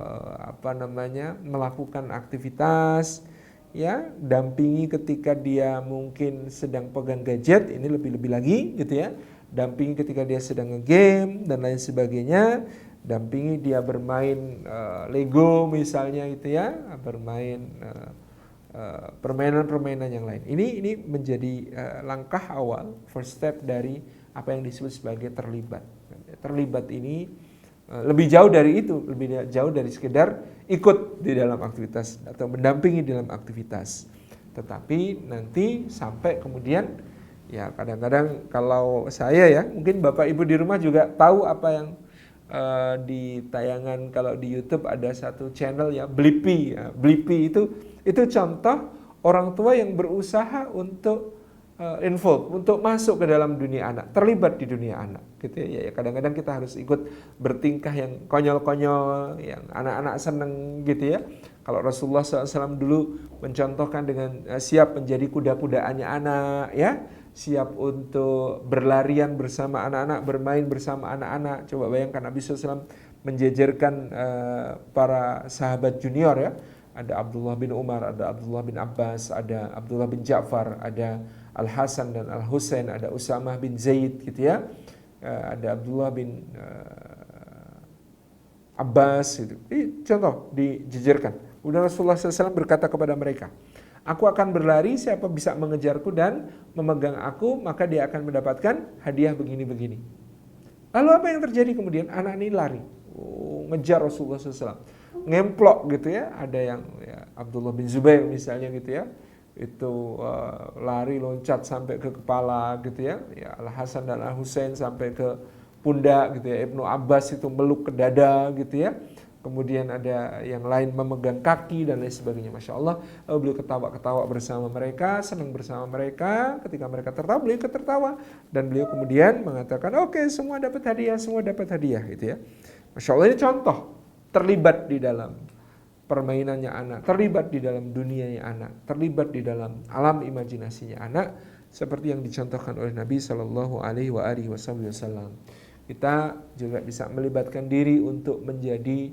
melakukan aktivitas, ya, dampingi ketika dia mungkin sedang pegang gadget, ini lebih-lebih lagi gitu ya. Dampingi ketika dia sedang nge-game dan lain sebagainya, dampingi dia bermain Lego misalnya gitu ya, bermain permainan-permainan yang lain. Ini menjadi langkah awal, first step dari apa yang disebut sebagai terlibat. Terlibat ini lebih jauh dari itu, lebih jauh dari sekedar ikut di dalam aktivitas atau mendampingi dalam aktivitas. Tetapi nanti sampai kemudian, ya kadang-kadang kalau saya ya, mungkin Bapak Ibu di rumah juga tahu apa yang di tayangan, kalau di YouTube ada satu channel ya, Blippi. Ya, Blippi itu contoh orang tua yang berusaha untuk involve, untuk masuk ke dalam dunia anak, terlibat di dunia anak, gitu ya. Kadang-kadang kita harus ikut bertingkah yang konyol-konyol, yang anak-anak seneng, gitu ya. Kalau Rasulullah SAW dulu mencontohkan dengan siap menjadi kuda-kudaannya anak, ya, siap untuk berlarian bersama anak-anak, bermain bersama anak-anak. Coba bayangkan Nabi SAW menjejerkan para sahabat junior ya. Ada Abdullah bin Umar, ada Abdullah bin Abbas, ada Abdullah bin Ja'far, ada Al-Hasan dan Al-Husain, ada Usamah bin Zaid gitu ya. Ada Abdullah bin Abbas gitu. Ini contoh dijejerkan. Udah Rasulullah SAW berkata kepada mereka, aku akan berlari, siapa bisa mengejarku dan memegang aku, maka dia akan mendapatkan hadiah begini-begini. Lalu apa yang terjadi kemudian? Anak ini lari, ngejar Rasulullah SAW. Ngemplok gitu ya, ada yang ya, Abdullah bin Zubair misalnya gitu ya, itu lari loncat sampai ke kepala gitu ya, ya Al-Hasan dan Al-Husain sampai ke pundak gitu ya, Ibnu Abbas itu meluk ke dada gitu ya, kemudian ada yang lain memegang kaki dan lain sebagainya. Masya Allah, lalu beliau ketawa-ketawa bersama mereka, senang bersama mereka. Ketika mereka tertawa, beliau ikut tertawa, dan beliau kemudian mengatakan, oke, semua dapat hadiah gitu ya. Masya Allah, ini contoh terlibat di dalam permainannya anak, terlibat di dalam dunianya anak, terlibat di dalam alam imajinasinya anak, seperti yang dicontohkan oleh Nabi Shallallahu Alaihi Wasallam. Kita juga bisa melibatkan diri untuk menjadi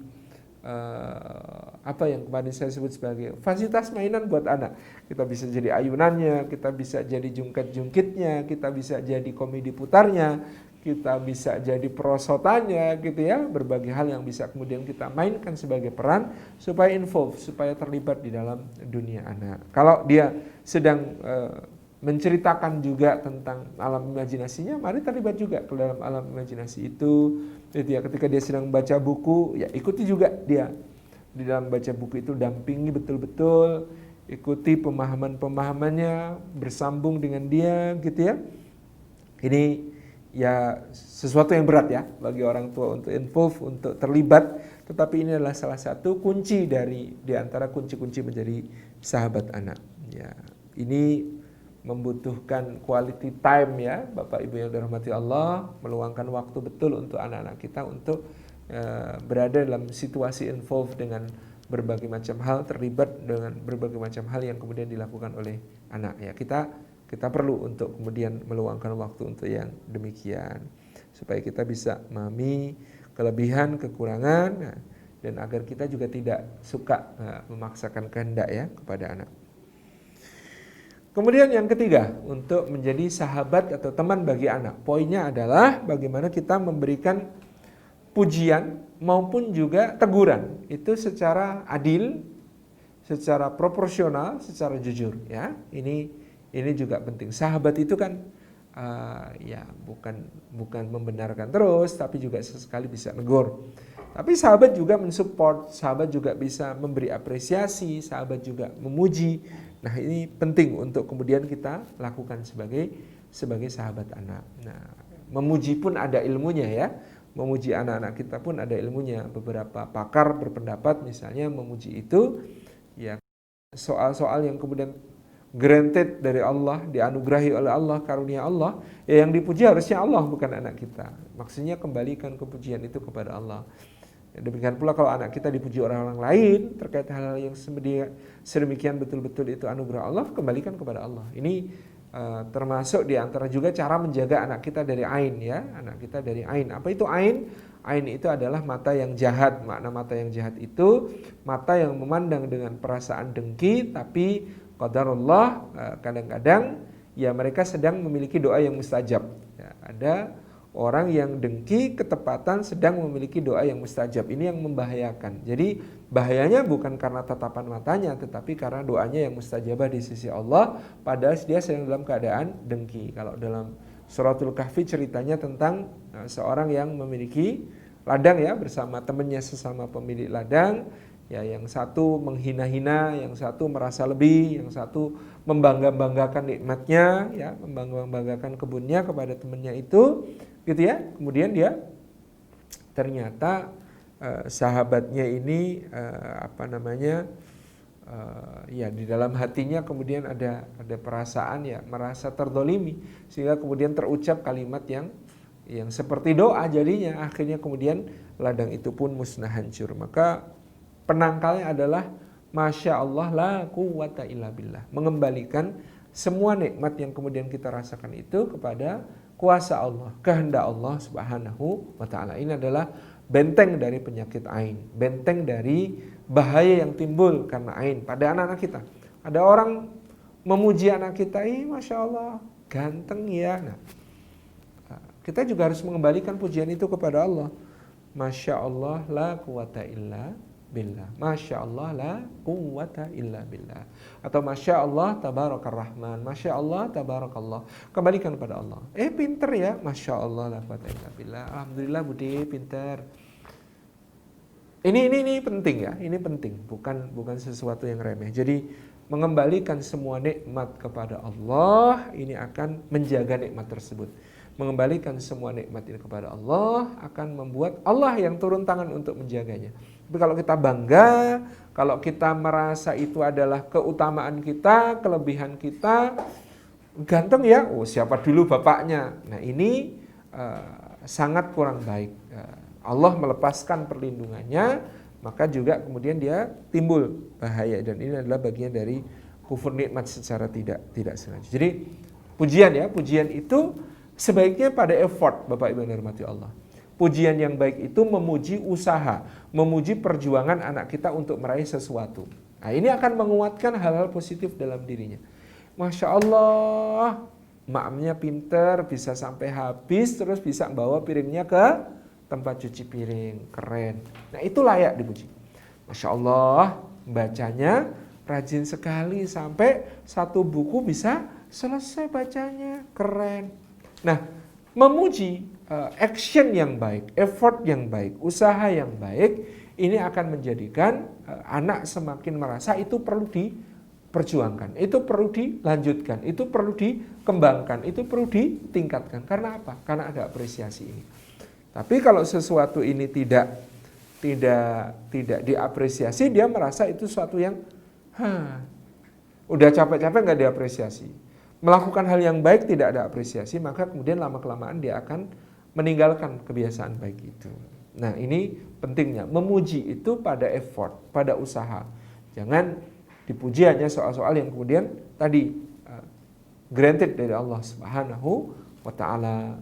apa yang kemarin saya sebut sebagai fasilitas mainan buat anak. Kita bisa jadi ayunannya, kita bisa jadi jungkit-jungkitnya, kita bisa jadi komedi putarnya, kita bisa jadi perosotannya gitu ya, berbagai hal yang bisa kemudian kita mainkan sebagai peran supaya involve, supaya terlibat di dalam dunia anak. Kalau dia sedang menceritakan juga tentang alam imajinasinya, mari terlibat juga ke dalam alam imajinasi itu ya. Ketika dia sedang membaca buku, ya ikuti juga dia di dalam baca buku itu, dampingi betul-betul, ikuti pemahaman-pemahamannya, bersambung dengan dia gitu ya. Ini ya sesuatu yang berat ya bagi orang tua untuk involve, untuk terlibat, tetapi ini adalah salah satu kunci di antara kunci-kunci menjadi sahabat anak. Ya, ini membutuhkan quality time ya, Bapak Ibu yang dirahmati Allah, meluangkan waktu betul untuk anak-anak kita untuk berada dalam situasi involve dengan berbagai macam hal, terlibat dengan berbagai macam hal yang kemudian dilakukan oleh anak ya. Kita perlu untuk kemudian meluangkan waktu untuk yang demikian, supaya kita bisa memahami kelebihan, kekurangan, dan agar kita juga tidak suka memaksakan kehendak ya kepada anak. Kemudian yang ketiga, untuk menjadi sahabat atau teman bagi anak, poinnya adalah bagaimana kita memberikan pujian maupun juga teguran itu secara adil, secara proporsional, secara jujur ya. Ini juga penting. Sahabat itu kan ya bukan membenarkan terus, tapi juga sesekali bisa negur. Tapi sahabat juga mensupport, sahabat juga bisa memberi apresiasi, sahabat juga memuji. Nah, ini penting untuk kemudian kita lakukan sebagai sahabat anak. Nah, memuji pun ada ilmunya ya. Memuji anak-anak kita pun ada ilmunya. Beberapa pakar berpendapat misalnya memuji itu ya soal-soal yang kemudian granted dari Allah, dianugerahi oleh Allah, karunia Allah, ya yang dipuji harusnya Allah bukan anak kita. Maksudnya kembalikan kepujian itu kepada Allah. Demikian pula kalau anak kita dipuji orang-orang lain terkait hal-hal yang sedemikian betul-betul itu anugerah Allah, kembalikan kepada Allah. Ini termasuk diantara juga cara menjaga anak kita dari ain ya, anak kita dari ain. Apa itu ain? Ain itu adalah mata yang jahat. Makna mata yang jahat itu mata yang memandang dengan perasaan dengki, tapi qadarullah kadang-kadang ya mereka sedang memiliki doa yang mustajab. Ya, ada orang yang dengki ketepatan sedang memiliki doa yang mustajab. Ini yang membahayakan. Jadi bahayanya bukan karena tatapan matanya, tetapi karena doanya yang mustajabah di sisi Allah, padahal dia sedang dalam keadaan dengki. Kalau dalam Suratul Kahfi ceritanya tentang seorang yang memiliki ladang ya bersama temannya sesama pemilik ladang. Ya, yang satu menghina-hina, yang satu merasa lebih, yang satu membangga-banggakan nikmatnya, ya, membangga-banggakan kebunnya kepada temannya itu, gitu ya. Kemudian dia ternyata sahabatnya ini ya di dalam hatinya kemudian ada perasaan ya merasa terdolimi, sehingga kemudian terucap kalimat yang seperti doa, jadinya akhirnya kemudian ladang itu pun musnah hancur. Maka penangkalnya adalah Masya Allah la quwwata illa billah, mengembalikan semua nikmat yang kemudian kita rasakan itu kepada kuasa Allah, kehendak Allah Subhanahu wa ta'ala. Ini adalah benteng dari penyakit ain, benteng dari bahaya yang timbul karena ain pada anak-anak kita. Ada orang memuji anak kita, Masya Allah ganteng ya. Nah, kita juga harus mengembalikan pujian itu kepada Allah. Masya Allah la quwwata illa billah. Masya Allah la quwwata illa billah. Atau Masya Allah tabarakar rahman. Masya Allah tabarakallah. Kembalikan kepada Allah. Pinter ya. Masya Allah la quwwata illa billah. Alhamdulillah Budi pinter. Ini penting ya. Ini penting. Bukan sesuatu yang remeh. Jadi mengembalikan semua nikmat kepada Allah ini akan menjaga nikmat tersebut. Mengembalikan semua nikmat ini kepada Allah akan membuat Allah yang turun tangan untuk menjaganya. Tapi kalau kita bangga, kalau kita merasa itu adalah keutamaan kita, kelebihan kita, ganteng ya, siapa dulu bapaknya. Nah ini sangat kurang baik. Allah melepaskan perlindungannya, maka juga kemudian dia timbul bahaya, dan ini adalah bagian dari kufur nikmat secara tidak sengaja. Jadi pujian itu sebaiknya pada effort, Bapak Ibu yang dirahmati Allah. Pujian yang baik itu memuji usaha, memuji perjuangan anak kita untuk meraih sesuatu. Nah, ini akan menguatkan hal-hal positif dalam dirinya. Masya Allah, maknya pinter, bisa sampai habis, terus bisa bawa piringnya ke tempat cuci piring, keren. Nah, itu layak dipuji. Masya Allah, bacanya rajin sekali, sampai satu buku bisa selesai bacanya, keren. Nah, memuji action yang baik, effort yang baik, usaha yang baik, ini akan menjadikan anak semakin merasa itu perlu diperjuangkan, itu perlu dilanjutkan, itu perlu dikembangkan, itu perlu ditingkatkan. Karena apa? Karena ada apresiasi ini. Tapi kalau sesuatu ini tidak diapresiasi, dia merasa itu sesuatu yang udah capek-capek nggak diapresiasi. Melakukan hal yang baik tidak ada apresiasi, maka kemudian lama-kelamaan dia akan meninggalkan kebiasaan baik itu. Nah, ini pentingnya. Memuji itu pada effort, pada usaha. Jangan dipuji hanya soal-soal yang kemudian tadi granted dari Allah Subhanahu wa ta'ala.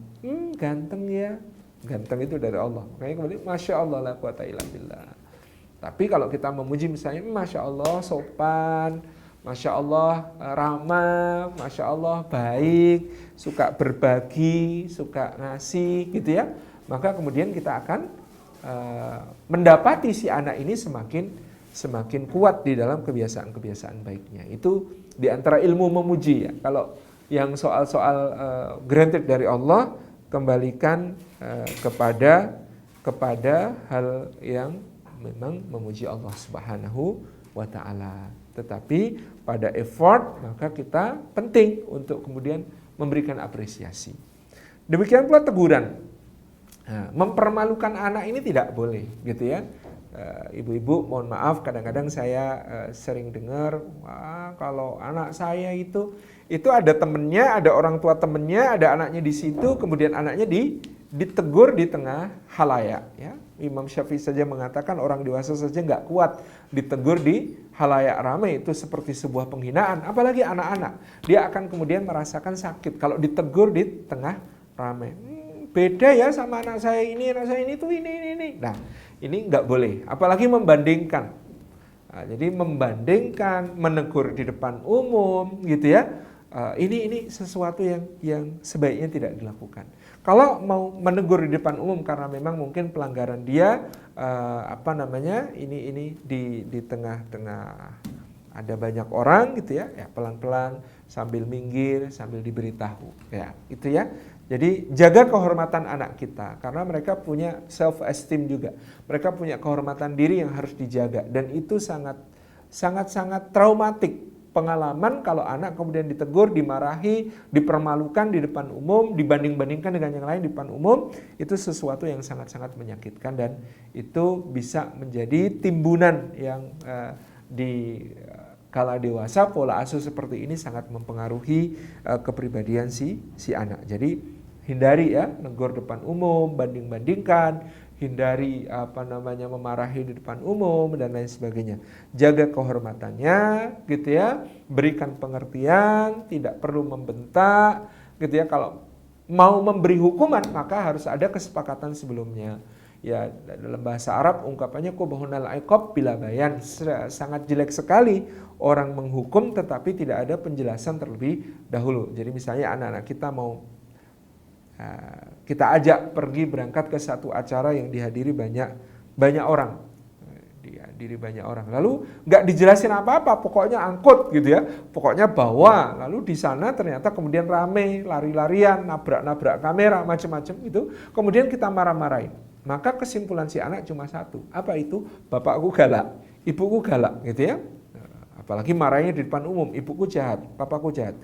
Ganteng ya. Ganteng itu dari Allah. Makanya kemudian Masya Allah la quwwata illa billah. Tapi kalau kita memuji misalnya Masya Allah sopan, Masya Allah ramah, Masya Allah baik, suka berbagi, suka ngasih gitu ya. Maka kemudian kita akan mendapati si anak ini semakin kuat di dalam kebiasaan-kebiasaan baiknya. Itu diantara ilmu memuji ya. Kalau yang soal-soal granted dari Allah, kembalikan kepada hal yang memang memuji Allah Subhanahu wa ta'ala. Tetapi pada effort, maka kita penting untuk kemudian memberikan apresiasi. Demikian pula teguran. Nah, mempermalukan anak ini tidak boleh, gitu ya. ibu-ibu, mohon maaf, kadang-kadang saya sering dengar, wah kalau anak saya itu ada temennya, ada orang tua temennya, ada anaknya di situ, kemudian anaknya ditegur di tengah halayak. Ya. Imam Syafi'i saja mengatakan orang dewasa saja nggak kuat ditegur di halayak ramai, itu seperti sebuah penghinaan. Apalagi anak-anak, dia akan kemudian merasakan sakit kalau ditegur di tengah ramai. Beda ya sama anak saya ini tuh ini. Nah, ini nggak boleh. Apalagi membandingkan. Nah, jadi membandingkan, menegur di depan umum, gitu ya. Ini sesuatu yang sebaiknya tidak dilakukan. Kalau mau menegur di depan umum karena memang mungkin pelanggaran dia, ini di tengah-tengah ada banyak orang, gitu ya, pelan-pelan sambil minggir, sambil diberitahu, ya, itu ya. Jadi jaga kehormatan anak kita karena mereka punya self esteem juga. Mereka punya kehormatan diri yang harus dijaga dan itu sangat traumatik pengalaman kalau anak kemudian ditegur, dimarahi, dipermalukan di depan umum, dibanding-bandingkan dengan yang lain di depan umum, itu sesuatu yang sangat-sangat menyakitkan dan itu bisa menjadi timbunan yang di kala dewasa. Pola asuh seperti ini sangat mempengaruhi kepribadian si anak. Jadi hindari ya negur depan umum, banding-bandingkan, hindari memarahi di depan umum dan lain sebagainya. Jaga kehormatannya, gitu ya. Berikan pengertian, tidak perlu membentak, gitu ya. Kalau mau memberi hukuman maka harus ada kesepakatan sebelumnya. Ya, dalam bahasa Arab ungkapannya qubhunal iqab bila bayan. Sangat jelek sekali orang menghukum tetapi tidak ada penjelasan terlebih dahulu. Jadi misalnya anak-anak kita kita ajak pergi berangkat ke satu acara yang dihadiri banyak orang, lalu nggak dijelasin apa-apa, pokoknya angkut gitu ya, pokoknya bawa, lalu di sana ternyata kemudian rame, lari-larian, nabrak kamera, macam-macam itu, kemudian kita marah-marahin, maka kesimpulan si anak cuma satu, apa itu? Bapakku galak, ibuku galak, gitu ya. Apalagi marahnya di depan umum, ibuku jahat, papaku jahat.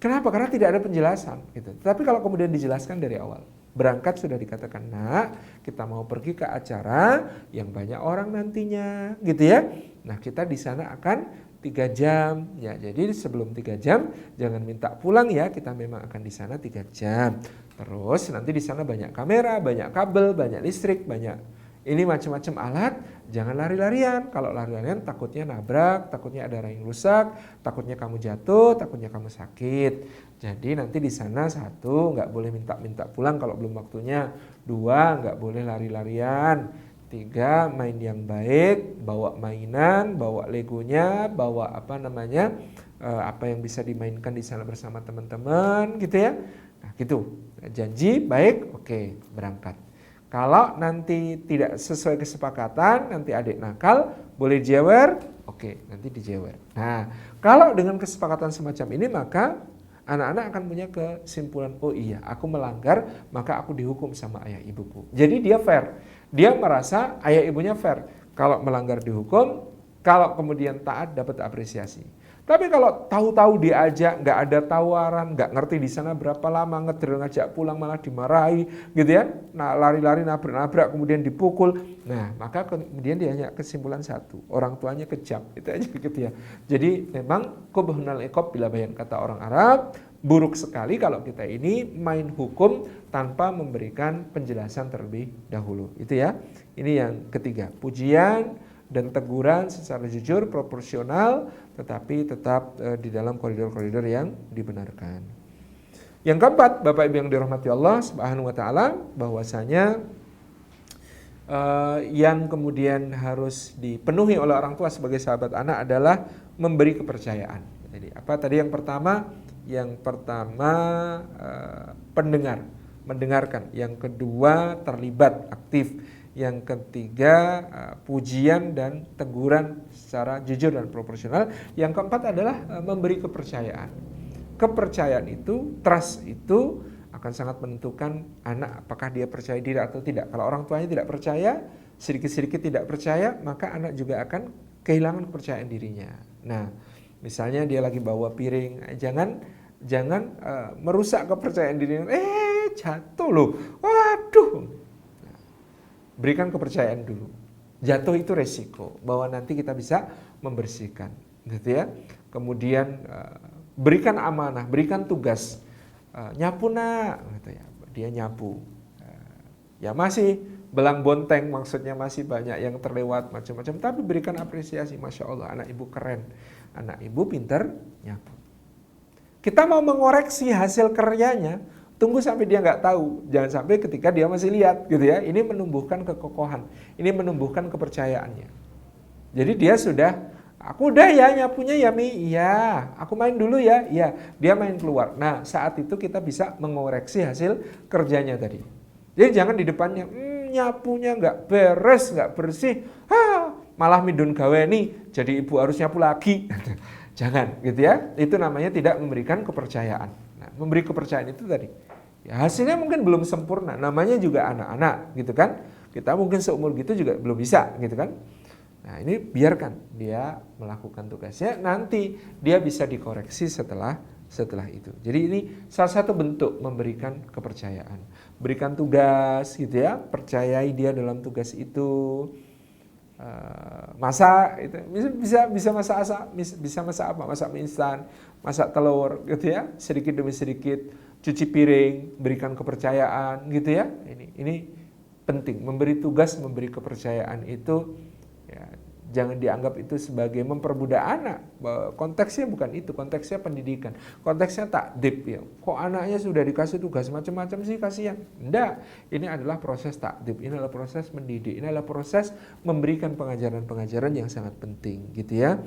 Kenapa? Karena tidak ada penjelasan. Gitu. Tapi kalau kemudian dijelaskan dari awal, berangkat sudah dikatakan, nak, kita mau pergi ke acara yang banyak orang nantinya, gitu ya. Nah, kita di sana akan 3 jam, ya. Jadi sebelum 3 jam jangan minta pulang ya. Kita memang akan di sana 3 jam. Terus nanti di sana banyak kamera, banyak kabel, banyak listrik, banyak ini macam-macam alat. Jangan lari-larian. Kalau lari-larian takutnya nabrak, takutnya ada yang rusak, takutnya kamu jatuh, takutnya kamu sakit. Jadi nanti di sana 1, nggak boleh minta pulang kalau belum waktunya. 2, nggak boleh lari-larian. 3, main yang baik, bawa mainan, bawa legonya, bawa apa yang bisa dimainkan di sana bersama teman-teman, gitu ya. Nah, gitu. Janji baik, oke, berangkat. Kalau nanti tidak sesuai kesepakatan, nanti adik nakal, boleh jewer, oke, nanti dijewer. Nah, kalau dengan kesepakatan semacam ini, maka anak-anak akan punya kesimpulan, oh iya, aku melanggar, maka aku dihukum sama ayah ibuku. Jadi dia fair, dia merasa ayah ibunya fair. Kalau melanggar dihukum, kalau kemudian taat dapat apresiasi. Tapi kalau tahu-tahu diajak, nggak ada tawaran, nggak ngerti di sana berapa lama, ngajak pulang malah dimarahi, gitu ya. Nah, lari-lari, nabrak-nabrak, kemudian dipukul. Nah, maka kemudian dia hanya kesimpulan 1, orang tuanya kejam, itu aja gitu ya. Jadi memang qubhunal iqab bila bayan, kata orang Arab, buruk sekali kalau kita ini main hukum tanpa memberikan penjelasan terlebih dahulu. Itu ya. Ini yang ketiga, pujian dan teguran secara jujur, proporsional, tetapi tetap di dalam koridor-koridor yang dibenarkan. Yang keempat, Bapak Ibu yang dirahmati Allah Subhanahu wa taala, bahwasanya yang kemudian harus dipenuhi oleh orang tua sebagai sahabat anak adalah memberi kepercayaan. Jadi apa tadi yang pertama? Yang pertama mendengarkan. Yang kedua terlibat, aktif. Yang ketiga pujian dan teguran secara jujur dan proporsional. Yang keempat adalah memberi kepercayaan. Kepercayaan itu, trust itu akan sangat menentukan anak apakah dia percaya diri atau tidak. Kalau orang tuanya tidak percaya, sedikit-sedikit tidak percaya, maka anak juga akan kehilangan kepercayaan dirinya. Nah, misalnya dia lagi bawa piring, jangan merusak kepercayaan dirinya. Jatuh loh, waduh. Berikan kepercayaan dulu. jatuh itu resiko, bahwa nanti kita bisa membersihkan, gitu ya. Kemudian berikan amanah, berikan tugas, nyapu nak, gitu ya. Dia nyapu, ya masih belang bonteng, maksudnya masih banyak yang terlewat macam-macam, tapi berikan apresiasi, masya Allah, anak ibu keren, anak ibu pinter nyapu. Kita mau mengoreksi hasil karyanya, tunggu sampai dia nggak tahu, jangan sampai ketika dia masih lihat, gitu ya. Ini menumbuhkan kekokohan, ini menumbuhkan kepercayaannya. Jadi dia sudah, aku udah ya nyapunya ya Mi, iya. Aku main dulu ya, iya. Dia main keluar. Nah saat itu kita bisa mengoreksi hasil kerjanya tadi. Jadi jangan di depannya, nyapunya nggak beres, nggak bersih, malah midun gawe nih, jadi ibu harus nyapu lagi. Jangan, gitu ya. Itu namanya tidak memberikan kepercayaan. Nah, memberi kepercayaan itu tadi, ya hasilnya mungkin belum sempurna, namanya juga anak-anak, gitu kan. Kita mungkin seumur gitu juga belum bisa, gitu kan. Nah ini biarkan dia melakukan tugasnya, nanti dia bisa dikoreksi setelah itu. Jadi ini salah satu bentuk memberikan kepercayaan. Berikan tugas, gitu ya, percayai dia dalam tugas itu. Masak itu bisa masak bisa masak apa, masak mie instan, masak telur, gitu ya, sedikit demi sedikit, cuci piring, berikan kepercayaan, gitu ya. Ini penting, memberi tugas, memberi kepercayaan itu ya, jangan dianggap itu sebagai memperbudak anak. Konteksnya bukan itu, konteksnya pendidikan, konteksnya takdib ya. Kok anaknya sudah dikasih tugas macam-macam sih, kasihan. Enggak, ini adalah proses takdib, ini adalah proses mendidik, ini adalah proses memberikan pengajaran-pengajaran yang sangat penting, gitu ya.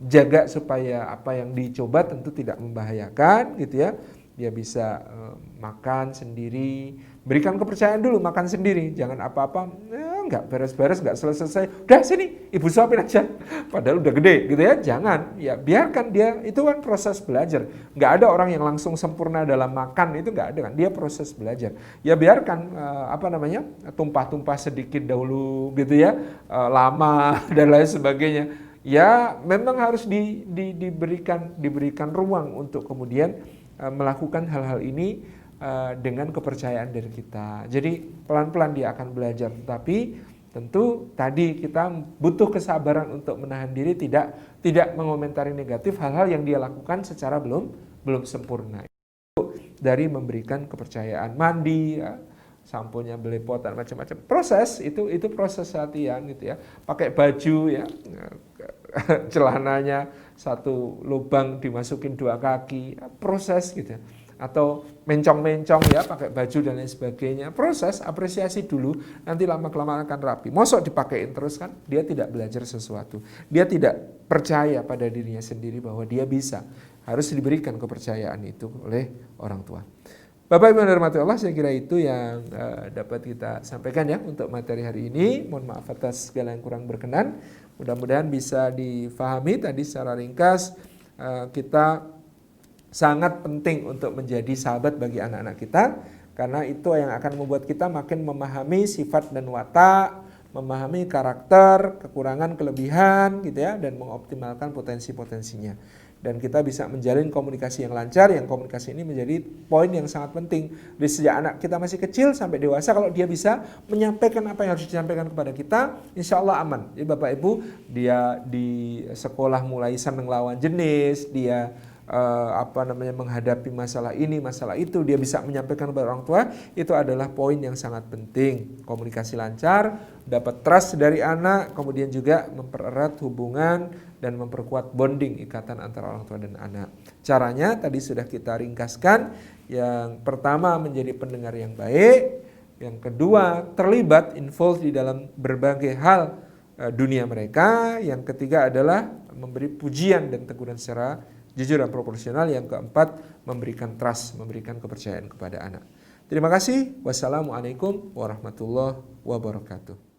Jaga supaya apa yang dicoba tentu tidak membahayakan, gitu ya. Dia bisa makan sendiri, berikan kepercayaan dulu, makan sendiri, jangan apa-apa, nggak beres-beres, nggak selesai, udah sini ibu suapin aja, padahal udah gede, gitu ya. Jangan, ya biarkan dia, itu kan proses belajar. Nggak ada orang yang langsung sempurna dalam makan, itu nggak ada kan, dia proses belajar. Ya biarkan tumpah-tumpah sedikit dahulu, gitu ya, lama dan lain sebagainya. Ya memang harus diberikan ruang untuk kemudian melakukan hal-hal ini dengan kepercayaan dari kita. Jadi pelan-pelan dia akan belajar, tetapi tentu tadi kita butuh kesabaran untuk menahan diri, tidak mengomentari negatif hal-hal yang dia lakukan secara belum sempurna. Dari memberikan kepercayaan, mandi, ya, samponya belepotan macam-macam. Proses itu proses latihan, gitu ya. Pakai baju ya, celananya satu lubang dimasukin 2 kaki, proses gitu ya. Atau mencong-mencong ya, pakai baju dan lain sebagainya. Proses, apresiasi dulu, nanti lama-kelamaan akan rapi. Mosok dipakein terus kan, dia tidak belajar sesuatu. Dia tidak percaya pada dirinya sendiri bahwa dia bisa. Harus diberikan kepercayaan itu oleh orang tua. Bapak Ibu yang dirahmati Allah, saya kira itu yang dapat kita sampaikan ya untuk materi hari ini. Mohon maaf atas segala yang kurang berkenan. Mudah-mudahan bisa difahami tadi secara ringkas. Kita sangat penting untuk menjadi sahabat bagi anak-anak kita, karena itu yang akan membuat kita makin memahami sifat dan watak, memahami karakter, kekurangan, kelebihan, gitu ya, dan mengoptimalkan potensi-potensinya. Dan kita bisa menjalin komunikasi yang lancar, yang komunikasi ini menjadi poin yang sangat penting. Dari sejak anak kita masih kecil sampai dewasa, kalau dia bisa menyampaikan apa yang harus disampaikan kepada kita, insya Allah aman. Jadi Bapak Ibu, dia di sekolah mulai senang lawan jenis, dia menghadapi masalah ini, masalah itu, dia bisa menyampaikan kepada orang tua, itu adalah poin yang sangat penting. Komunikasi lancar, dapat trust dari anak, kemudian juga mempererat hubungan dan memperkuat bonding, ikatan antara orang tua dan anak. Caranya tadi sudah kita ringkaskan. Yang pertama, menjadi pendengar yang baik. Yang kedua, terlibat, involved di dalam berbagai hal dunia mereka. Yang ketiga adalah memberi pujian dan teguran secara jujur dan proporsional. Yang keempat, memberikan trust, memberikan kepercayaan kepada anak. Terima kasih. Wassalamualaikum warahmatullahi wabarakatuh.